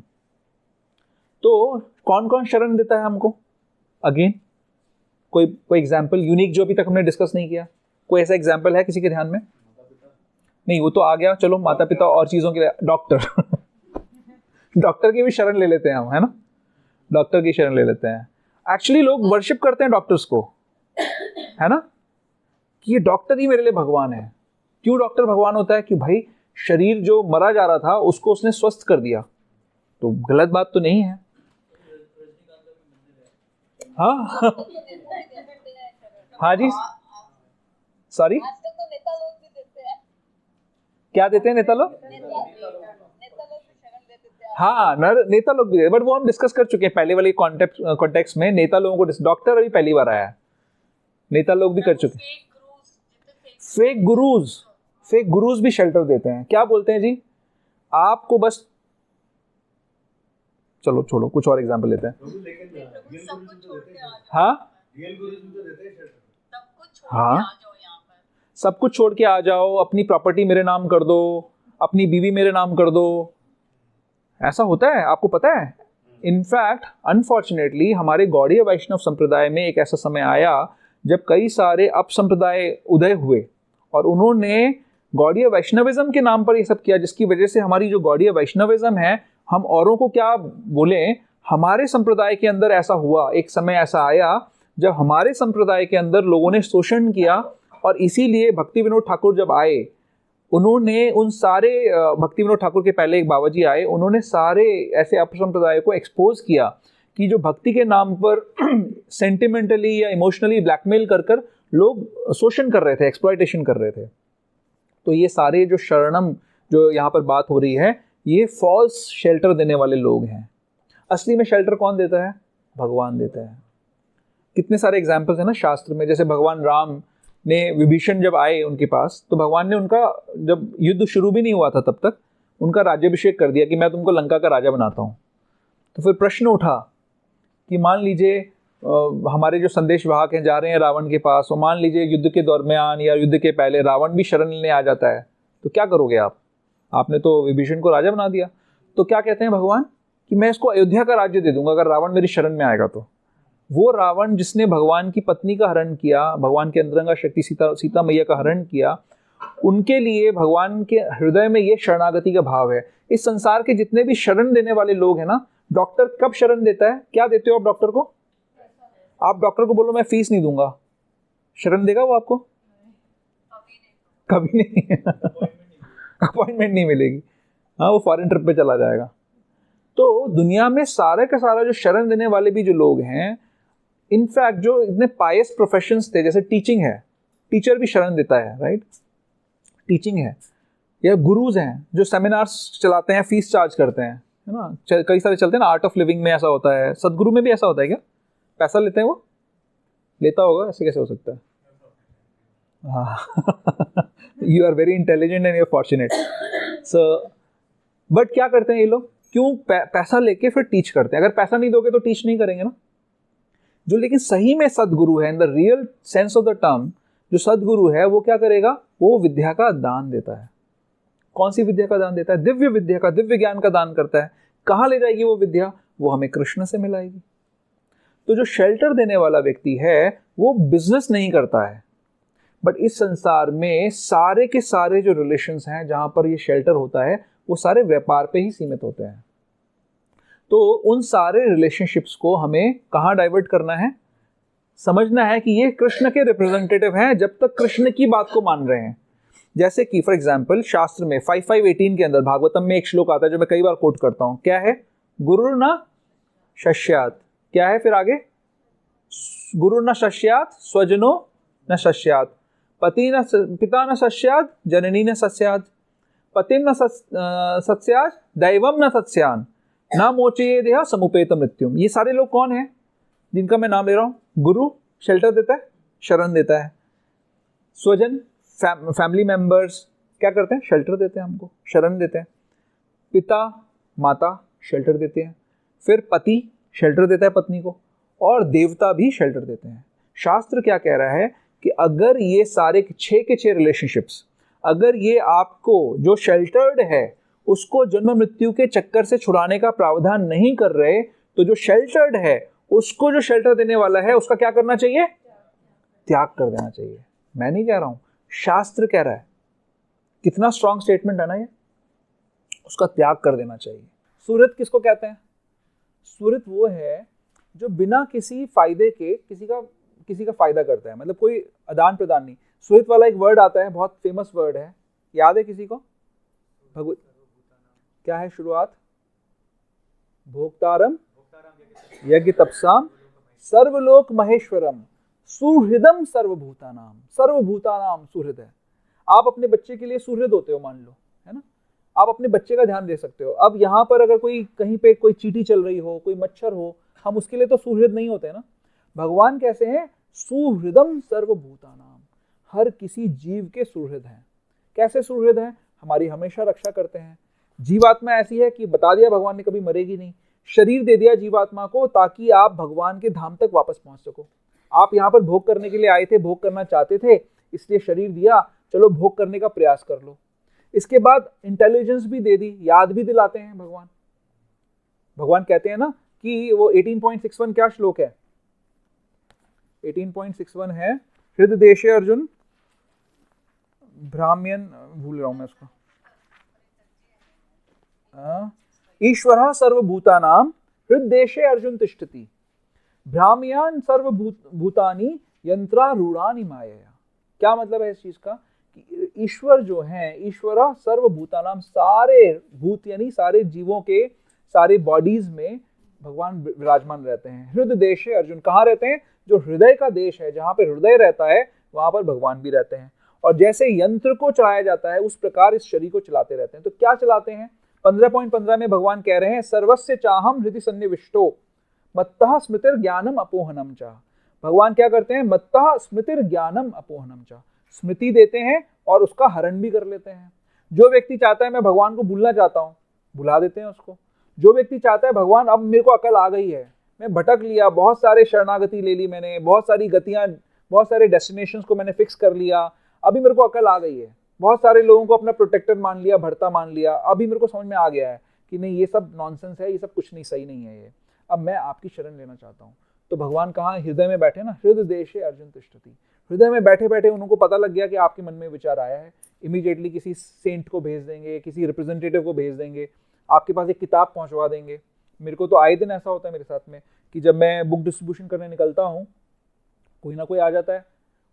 तो कौन कौन शरण देता है हमको? अगेन कोई एग्जाम्पल यूनिक जो अभी तक हमने डिस्कस नहीं किया, कोई ऐसा एग्जाम्पल है किसी के ध्यान में? नहीं, वो तो आ गया। चलो, माता पिता और चीजों के लिए डॉक्टर डॉक्टर की भी शरण ले लेते हैं हम, है ना? डॉक्टर की शरण ले लेते हैं। एक्चुअली लोग वर्शिप करते हैं डॉक्टर्स को, है ना, कि ये डॉक्टर ही मेरे लिए भगवान है। क्यों डॉक्टर भगवान होता है? कि भाई शरीर जो मरा जा रहा था उसको उसने स्वस्थ कर दिया, तो गलत बात तो नहीं है। हाँ हाँ जी, सॉरी, क्या देते हैं नेता लोग? हाँ, नेता लोग भी, बट वो हम डिस्कस कर चुके हैं पहले वाले कॉन्टेक्स्ट में। नेता लोगों को, डॉक्टर अभी पहली बार आया है, नेता लोग भी कर चुके। फेक गुरुज भी शेल्टर देते हैं। क्या बोलते हैं जी? आपको बस, चलो छोड़ो, कुछ और एग्जांपल लेते हैं। हाँ हाँ, सब कुछ छोड़ के आ जाओ, अपनी प्रॉपर्टी मेरे नाम कर दो, अपनी बीवी मेरे नाम कर दो। ऐसा होता है, आपको पता है? इनफैक्ट अनफॉर्चुनेटली हमारे गौड़ीय वैष्णव संप्रदाय में एक ऐसा समय आया जब कई सारे अपसंप्रदाय उदय हुए और उन्होंने गौड़ीय वैष्णविज्म के नाम पर ये सब किया, जिसकी वजह से हमारी जो गौड़ीय वैष्णविज्म है, हम औरों को क्या बोले, हमारे संप्रदाय के अंदर ऐसा हुआ। एक समय ऐसा आया जब हमारे संप्रदाय के अंदर लोगों ने शोषण किया, और इसीलिए भक्ति विनोद ठाकुर जब आए, उन्होंने उन सारे, भक्ति विनोद ठाकुर के पहले एक बाबा जी आए, उन्होंने सारे ऐसे अपसंप्रदाय को एक्सपोज किया कि जो भक्ति के नाम पर सेंटिमेंटली या इमोशनली ब्लैकमेल कर कर लोग शोषण कर रहे थे, एक्सप्लॉयटेशन कर रहे थे। तो ये सारे जो शरणम जो यहाँ पर बात हो रही है, ये फॉल्स शेल्टर देने वाले लोग हैं। असली में शेल्टर कौन देता है? भगवान देता है। कितने सारे एग्जाम्पल्स हैं ना शास्त्र में। जैसे भगवान राम ने, विभीषण जब आए उनके पास, तो भगवान ने उनका, जब युद्ध शुरू भी नहीं हुआ था तब तक, उनका राज्याभिषेक कर दिया कि मैं तुमको लंका का राजा बनाता हूँ। तो फिर प्रश्न उठा कि मान लीजिए हमारे जो संदेश वाहक हैं जा रहे हैं रावण के पास, और मान लीजिए युद्ध के दरमियान या युद्ध के पहले रावण भी शरण लेने आ जाता है, तो क्या करोगे आप? आपने तो विभीषण को राजा बना दिया। तो क्या कहते हैं भगवान कि मैं इसको अयोध्या का राज्य दे दूंगा अगर रावण मेरी शरण में आएगा। तो वो रावण जिसने भगवान की पत्नी का हरण किया, भगवान के अंतरंगा शक्ति सीता मैया का हरण किया, उनके लिए भगवान के हृदय में ये शरणागति का भाव है। इस संसार के जितने भी शरण देने वाले लोग हैं ना, डॉक्टर कब शरण देता है? क्या देते हो आप डॉक्टर को? आप डॉक्टर को बोलो मैं फीस नहीं दूंगा, शरण देगा वो आपको? कभी नहीं अपॉइंटमेंट नहीं मिलेगी। हाँ, वो फॉरेन ट्रिप पे चला जाएगा। तो दुनिया में सारे का सारा जो शरण देने वाले भी जो लोग हैं, इनफैक्ट जो इतने पायस प्रोफेशंस थे, जैसे टीचिंग है, टीचर भी शरण देता है, राइट? टीचिंग है, या गुरुज हैं जो सेमिनार्स चलाते हैं, फीस चार्ज करते हैं, है ना? कई सारे चलते हैं ना, आर्ट ऑफ लिविंग में ऐसा होता है, सदगुरु में भी ऐसा होता है क्या? पैसा लेते हैं वो? लेता होगा, ऐसे कैसे हो सकता है? हाँ you are very intelligent and you are fortunate. So but क्या करते हैं ये लोग? क्यों पैसा लेके फिर टीच करते हैं? अगर पैसा नहीं दोगे तो टीच नहीं करेंगे ना। जो लेकिन सही में सदगुरु है, in the real sense of the term, जो सदगुरु है वो क्या करेगा? वो विद्या का दान देता है। कौन सी विद्या का दान देता है? दिव्य विद्या का, दिव्य ज्ञान का दान करता है। कहाँ ले जाएगी वो विद्या? वो हमें कृष्ण से मिलाएगी। तो जो शेल्टर देने वाला व्यक्ति है वो बिजनेस नहीं करता है, बट इस संसार में सारे के सारे जो रिलेशंस हैं जहां पर ये शेल्टर होता है, वो सारे व्यापार पे ही सीमित होते हैं। तो उन सारे रिलेशनशिप्स को हमें कहाँ डाइवर्ट करना है, समझना है कि ये कृष्ण के रिप्रेजेंटेटिव हैं जब तक कृष्ण की बात को मान रहे हैं। जैसे कि फॉर एग्जाम्पल शास्त्र में 5.5.18 के अंदर भागवतम में एक श्लोक आता है जो मैं कई बार कोट करता हूँ। क्या है? गुरु न शस्यात्। क्या है फिर आगे? गुरु न शस्यात्, स्वजनो न शस्यात्, पिता न शस्यात्, जननी न शस्यात्, पतिं न सत्स्यात्, दैवम न सत्स्यान्, न मोचयेदेह समुपेत मृत्युम। ये सारे लोग कौन हैं जिनका मैं नाम ले रहा हूँ? गुरु शेल्टर देता है, शरण देता है। स्वजन फैमिली मेंबर्स क्या करते हैं? शेल्टर देते हैं, हमको शरण देते हैं। पिता माता शेल्टर देते हैं। फिर पति शेल्टर देता है पत्नी को, और देवता भी शेल्टर देते हैं। शास्त्र क्या कह रहा है कि अगर ये सारे 6 के 6 रिलेशनशिप्स, अगर ये आपको जो शेल्टर्ड है उसको जन्म मृत्यु के चक्कर से छुड़ाने का प्रावधान नहीं कर रहे, तो जो शेल्टर्ड है उसको जो शेल्टर देने वाला है उसका क्या करना चाहिए? त्याग कर देना चाहिए। मैं नहीं कह रहा हूं, शास्त्र कह रहा है। कितना स्ट्रॉन्ग स्टेटमेंट है ना ये। उसका त्याग कर देना चाहिए। सुहृद किसको कहते हैं? सुहृद वो है जो बिना किसी फायदे के किसी का फायदा करता है, मतलब कोई आदान प्रदान नहीं। सुहृद वाला एक वर्ड आता है, बहुत फेमस वर्ड है, याद है किसी को? भगवत क्या है शुरुआत? भोक्तारम यज्ञ तपसाम सर्वलोक महेश्वरम सुहृदम सर्वभूतानाम। सर्वभूतानाम सुहृद है। आप अपने बच्चे के लिए सुहृद होते हो, मान लो, है ना। आप अपने बच्चे का ध्यान दे सकते हो। अब यहाँ पर अगर कोई कहीं पे कोई चींटी चल रही हो, कोई मच्छर हो, हम उसके लिए तो सुहृद नहीं होते ना। भगवान कैसे हैं? सुहृदम सर्वभूतानाम, हर किसी जीव के सुहृद हैं। कैसे सुहृद हैं? हमारी हमेशा रक्षा करते हैं। जीवात्मा ऐसी है कि बता दिया भगवान ने कभी मरेगी नहीं। शरीर दे दिया जीवात्मा को ताकि आप भगवान के धाम तक वापस पहुंच सको। आप यहाँ पर भोग करने के लिए आए थे, भोग करना चाहते थे, इसलिए शरीर दिया, चलो भोग करने का प्रयास कर लो। इसके बाद इंटेलिजेंस भी दे दी, याद भी दिलाते हैं भगवान। भगवान कहते हैं ना कि वो 18.61 क्या श्लोक है? 18.61 है, हृदय देशे अर्जुन ब्राह्मण, भूल रहा हूं मैं उसको, ईश्वरः सर्वभूतानां हृद्देशे अर्जुन तिष्ठति भ्राम्यान सर्वभूतानि यंत्रारूढ़ानि मायया। क्या मतलब है इस चीज का? कि ईश्वर जो है, ईश्वरः सर्वभूतानां, सारे भूत यानी सारे जीवों के सारे बॉडीज में भगवान विराजमान रहते हैं। हृदय देशे अर्जुन, कहाँ रहते हैं? जो हृदय का देश है, जहां पर हृदय रहता है वहां पर भगवान भी रहते हैं। और जैसे यंत्र को चलाया जाता है उस प्रकार इस शरीर को चलाते रहते हैं। तो क्या चलाते हैं? 15.15 में भगवान कह रहे हैं, सर्वस्य चाहम हृदि सन्निविष्टो मत्तः स्मृतिर ज्ञानम अपोहनम चाह। भगवान क्या करते हैं? मत्तः स्मृतिर ज्ञानम अपोहनम चाह, स्मृति देते हैं और उसका हरण भी कर लेते हैं। जो व्यक्ति चाहता है मैं भगवान को भूलना चाहता हूँ, भुला देते हैं उसको। जो व्यक्ति चाहता है भगवान अब मेरे को अकल आ गई है, मैं भटक लिया, बहुत सारे शरणागति ले ली मैंने, बहुत सारी गतियां, बहुत सारे डेस्टिनेशंस को मैंने फिक्स कर लिया, अभी मेरे को अकल आ गई है, बहुत सारे लोगों को अपना प्रोटेक्टर मान लिया, भरता मान लिया, अभी मेरे को समझ में आ गया है कि नहीं ये सब नॉनसेंस है, ये सब कुछ नहीं, सही नहीं है ये, अब मैं आपकी शरण लेना चाहता हूँ। तो भगवान कहाँ? हृदय में बैठे ना, हृदय देशे अर्जुन तिष्ठति। हृदय में बैठे बैठे उनको पता लग गया कि आपके मन में विचार आया है, इमीडिएटली किसी सेंट को भेज देंगे, किसी रिप्रेजेंटेटिव को भेज देंगे, आपके पास एक किताब पहुंचवा देंगे। मेरे को तो आए दिन ऐसा होता है मेरे साथ में कि जब मैं बुक डिस्ट्रीब्यूशन करने निकलता हूँ, कोई ना कोई आ जाता है,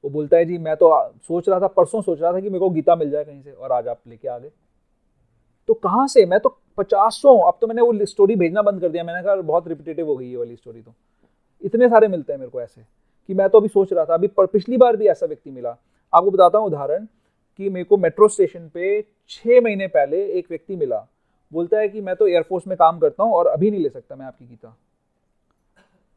वो बोलता है जी मैं तो सोच रहा था, परसों सोच रहा था कि मेरे को गीता मिल जाए कहीं से, और आज आप लेके आ गए। तो कहाँ से? मैं तो 50, अब तो मैंने वो स्टोरी भेजना बंद कर दिया, मैंने कहा बहुत रिपीटेटिव हो गई ये वाली स्टोरी। तो इतने सारे मिलते हैं मेरे को ऐसे कि मैं तो अभी सोच रहा था। अभी पिछली बार भी ऐसा व्यक्ति मिला, आपको बताता हूँ उदाहरण, कि मेरे को मेट्रो स्टेशन पे 6 महीने पहले एक व्यक्ति मिला, बोलता है कि मैं तो एयरफोर्स में काम करता हूँ और अभी नहीं ले सकता मैं आपकी गीता,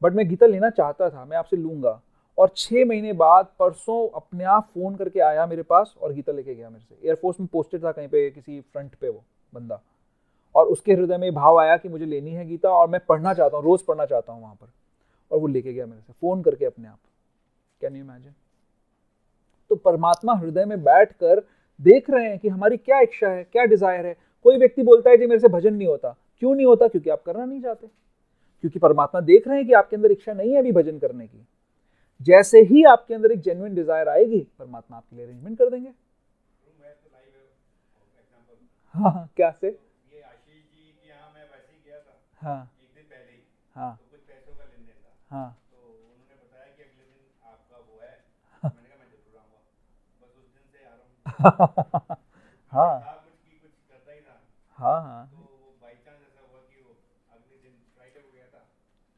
बट मैं गीता लेना चाहता था, मैं आपसे लूंगा। और 6 महीने बाद परसों अपने आप फोन करके आया मेरे पास और गीता लेके गया मेरे से। एयरफोर्स में पोस्टेड था कहीं पे, किसी फ्रंट पे वो बंदा, और उसके हृदय में भाव आया कि मुझे लेनी है गीता और मैं पढ़ना चाहता हूँ, रोज पढ़ना चाहता हूँ वहां पर, और वो लेके गया मेरे से फोन करके अपने आप। Can you imagine? तो परमात्मा हृदय में बैठकर देख रहे हैं कि हमारी क्या इच्छा है, क्या डिजायर है। कोई व्यक्ति बोलता है जी मेरे से भजन नहीं होता, क्यों नहीं होता? क्योंकि आप करना नहीं चाहते, क्योंकि परमात्मा देख रहे हैं कि आपके अंदर इच्छा नहीं है अभी भजन करने की। जैसे ही आपके अंदर एक जेन्युइन डिजायर आएगी, परमात्मा आपके लिए अरेंजमेंट कर देंगे। हाँ, क्या से? ये आशीष जी के यहाँ मैं वैसे ही गया था। हाँ, एक हाँ तो कुछ पैसों का लेन देन था। हाँ तो उन्होंने बताया कि अगले दिन आपका वो है। मैंने कहा मैं जरूर आऊँगा, बस उस दिन से आ रहा हूँ। हाँ था कुछ की कुछ करता ही था। हाँ हाँ तो वो बाई चांस ऐसा हुआ कि वो अगले दिन फ्राइडे को गया था,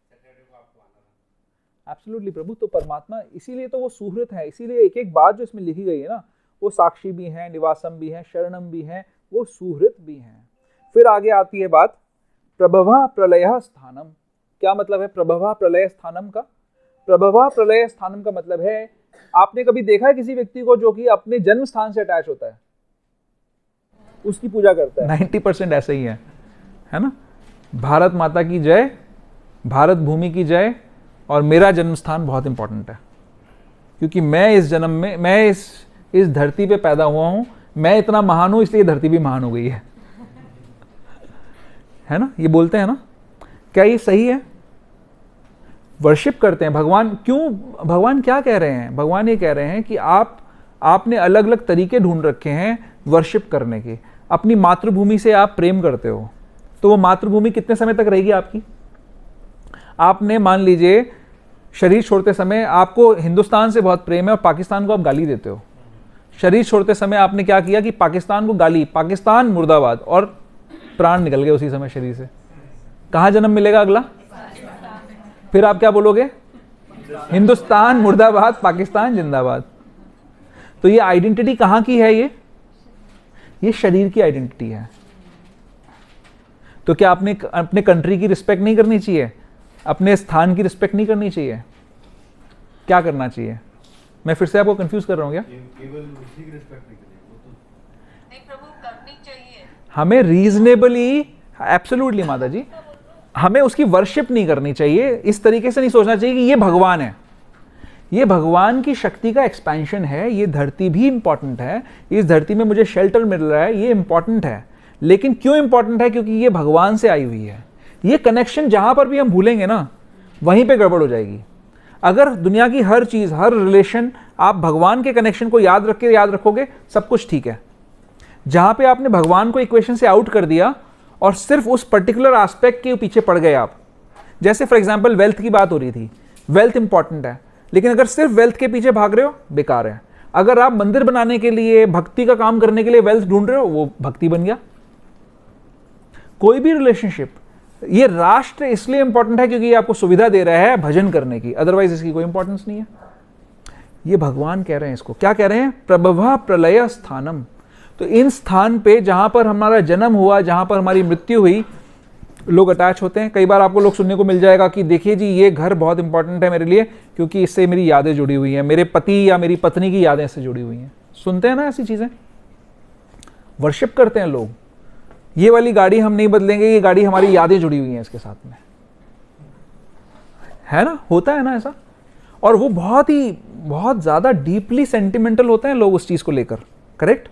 सैटरडे को आपको आना था। एब्सोल्युटली प्रभु। तो परमात्मा इसीलिए तो वो सुहृत है, इसीलिए एक एक बात जो इसमें लिखी गई है ना, वो साक्षी भी हैं, निवासम भी हैं, शरणम भी हैं, वो सुहृत भी हैं। फिर आगे आती है बात प्रभवा प्रलय स्थानम। क्या मतलब है प्रभवा प्रलय स्थानम का? प्रभवा प्रलय स्थानम का मतलब है, आपने कभी देखा है किसी व्यक्ति को जो कि अपने जन्म स्थान से अटैच होता है, उसकी पूजा करता है? 90% ऐसे ही है ना। भारत माता की जय, भारत भूमि की जय, और मेरा जन्म स्थान बहुत इंपॉर्टेंट है, क्योंकि मैं इस जन्म में, मैं इस धरती पे पैदा हुआ हूं, मैं इतना महान हूं इसलिए धरती भी महान हो गई है ना। ये बोलते हैं ना, क्या ये सही है? वर्शिप करते हैं भगवान। क्यों? भगवान क्या कह रहे हैं? भगवान ये कह रहे हैं कि आपने अलग अलग तरीके ढूंढ रखे हैं वर्शिप करने के। अपनी मातृभूमि से आप प्रेम करते हो, तो वो मातृभूमि कितने समय तक रहेगी आपकी? आपने मान लीजिए शरीर छोड़ते समय आपको हिंदुस्तान से बहुत प्रेम है और पाकिस्तान को आप गाली देते हो। शरीर छोड़ते समय आपने क्या किया कि पाकिस्तान को गाली, पाकिस्तान मुर्दाबाद, और प्राण निकल गए उसी समय शरीर से। कहां जन्म मिलेगा अगला? फिर आप क्या बोलोगे? हिंदुस्तान मुर्दाबाद, पाकिस्तान जिंदाबाद। तो ये आइडेंटिटी कहां की है? ये शरीर की आइडेंटिटी है। तो क्या आपने अपने कंट्री की रिस्पेक्ट नहीं करनी चाहिए? अपने स्थान की रिस्पेक्ट नहीं करनी चाहिए? क्या करना चाहिए? मैं फिर से आपको कंफ्यूज कर रहा हूं क्या? केवल उसी की रिस्पेक्ट नहीं करें, वो तो नहीं प्रभु करनी चाहिए। हमें रीजनेबली, एब्सोल्युटली माता जी, हमें उसकी वर्शिप नहीं करनी चाहिए। इस तरीके से नहीं सोचना चाहिए कि ये भगवान है, ये भगवान की शक्ति का एक्सपेंशन है, ये धरती भी इंपॉर्टेंट है, इस धरती में मुझे शेल्टर मिल रहा है, ये इंपॉर्टेंट है। लेकिन क्यों इंपॉर्टेंट है? क्योंकि ये भगवान से आई हुई है। ये कनेक्शन जहां पर भी हम भूलेंगे ना, वहीं पे गड़बड़ हो जाएगी। अगर दुनिया की हर चीज, हर रिलेशन, आप भगवान के कनेक्शन को याद रखोगे, सब कुछ ठीक है। जहां पे आपने भगवान को इक्वेशन से आउट कर दिया और सिर्फ उस पर्टिकुलर एस्पेक्ट के पीछे पड़ गए आप, जैसे फॉर एग्जांपल वेल्थ की बात हो रही थी, वेल्थ इंपॉर्टेंट है, लेकिन अगर सिर्फ वेल्थ के पीछे भाग रहे हो, बेकार है। अगर आप मंदिर बनाने के लिए, भक्ति का काम करने के लिए वेल्थ ढूंढ रहे हो, वो भक्ति बन गया। कोई भी रिलेशनशिप, ये राष्ट्र इसलिए इंपॉर्टेंट है क्योंकि ये आपको सुविधा दे रहा है भजन करने की, अदरवाइज इसकी कोई इंपॉर्टेंस नहीं है। ये भगवान कह रहे हैं, इसको क्या कह रहे हैं? प्रभवा प्रलय स्थानम। तो इन स्थान पे जहां पर हमारा जन्म हुआ, जहां पर हमारी मृत्यु हुई, लोग अटैच होते हैं। कई बार आपको लोग सुनने को मिल जाएगा कि देखिए जी, ये घर बहुत इंपॉर्टेंट है मेरे लिए क्योंकि इससे मेरी यादें जुड़ी हुई हैं, मेरे पति या मेरी पत्नी की यादें इससे जुड़ी हुई हैं। सुनते हैं ना ऐसी चीजें, वर्शिप करते हैं लोग। ये वाली गाड़ी हम नहीं बदलेंगे, ये गाड़ी हमारी यादें जुड़ी हुई हैं इसके साथ में, है ना, होता है ना ऐसा। और वो बहुत ज्यादा डीपली सेंटिमेंटल होते हैं लोग उस चीज को लेकर, करेक्ट।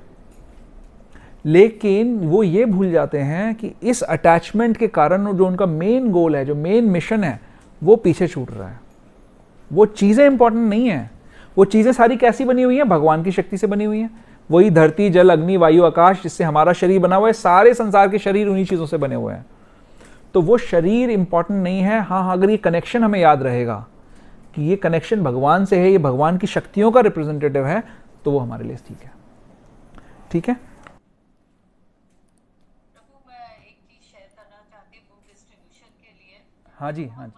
लेकिन वो ये भूल जाते हैं कि इस अटैचमेंट के कारण जो उनका मेन गोल है, जो मेन मिशन है, वो पीछे छूट रहा है। वो चीजें इंपॉर्टेंट नहीं है। वो चीजें सारी कैसी बनी हुई हैं? भगवान की शक्ति से बनी हुई हैं। वही धरती, जल, अग्नि, वायु, आकाश, जिससे हमारा शरीर बना हुआ है, सारे संसार के शरीर उन्हीं चीजों से बने हुए हैं। तो वो शरीर इंपॉर्टेंट नहीं है। हाँ, अगर ये कनेक्शन हमें याद रहेगा कि ये कनेक्शन भगवान से है, ये भगवान की शक्तियों का रिप्रेजेंटेटिव है, तो वो हमारे लिए ठीक है। ठीक है। प्रभु मैं एक चीज शेयर करना चाहती हूँ बुक डिस्ट्रीब्यूशन के लिए। हाँ जी, हाँ जी।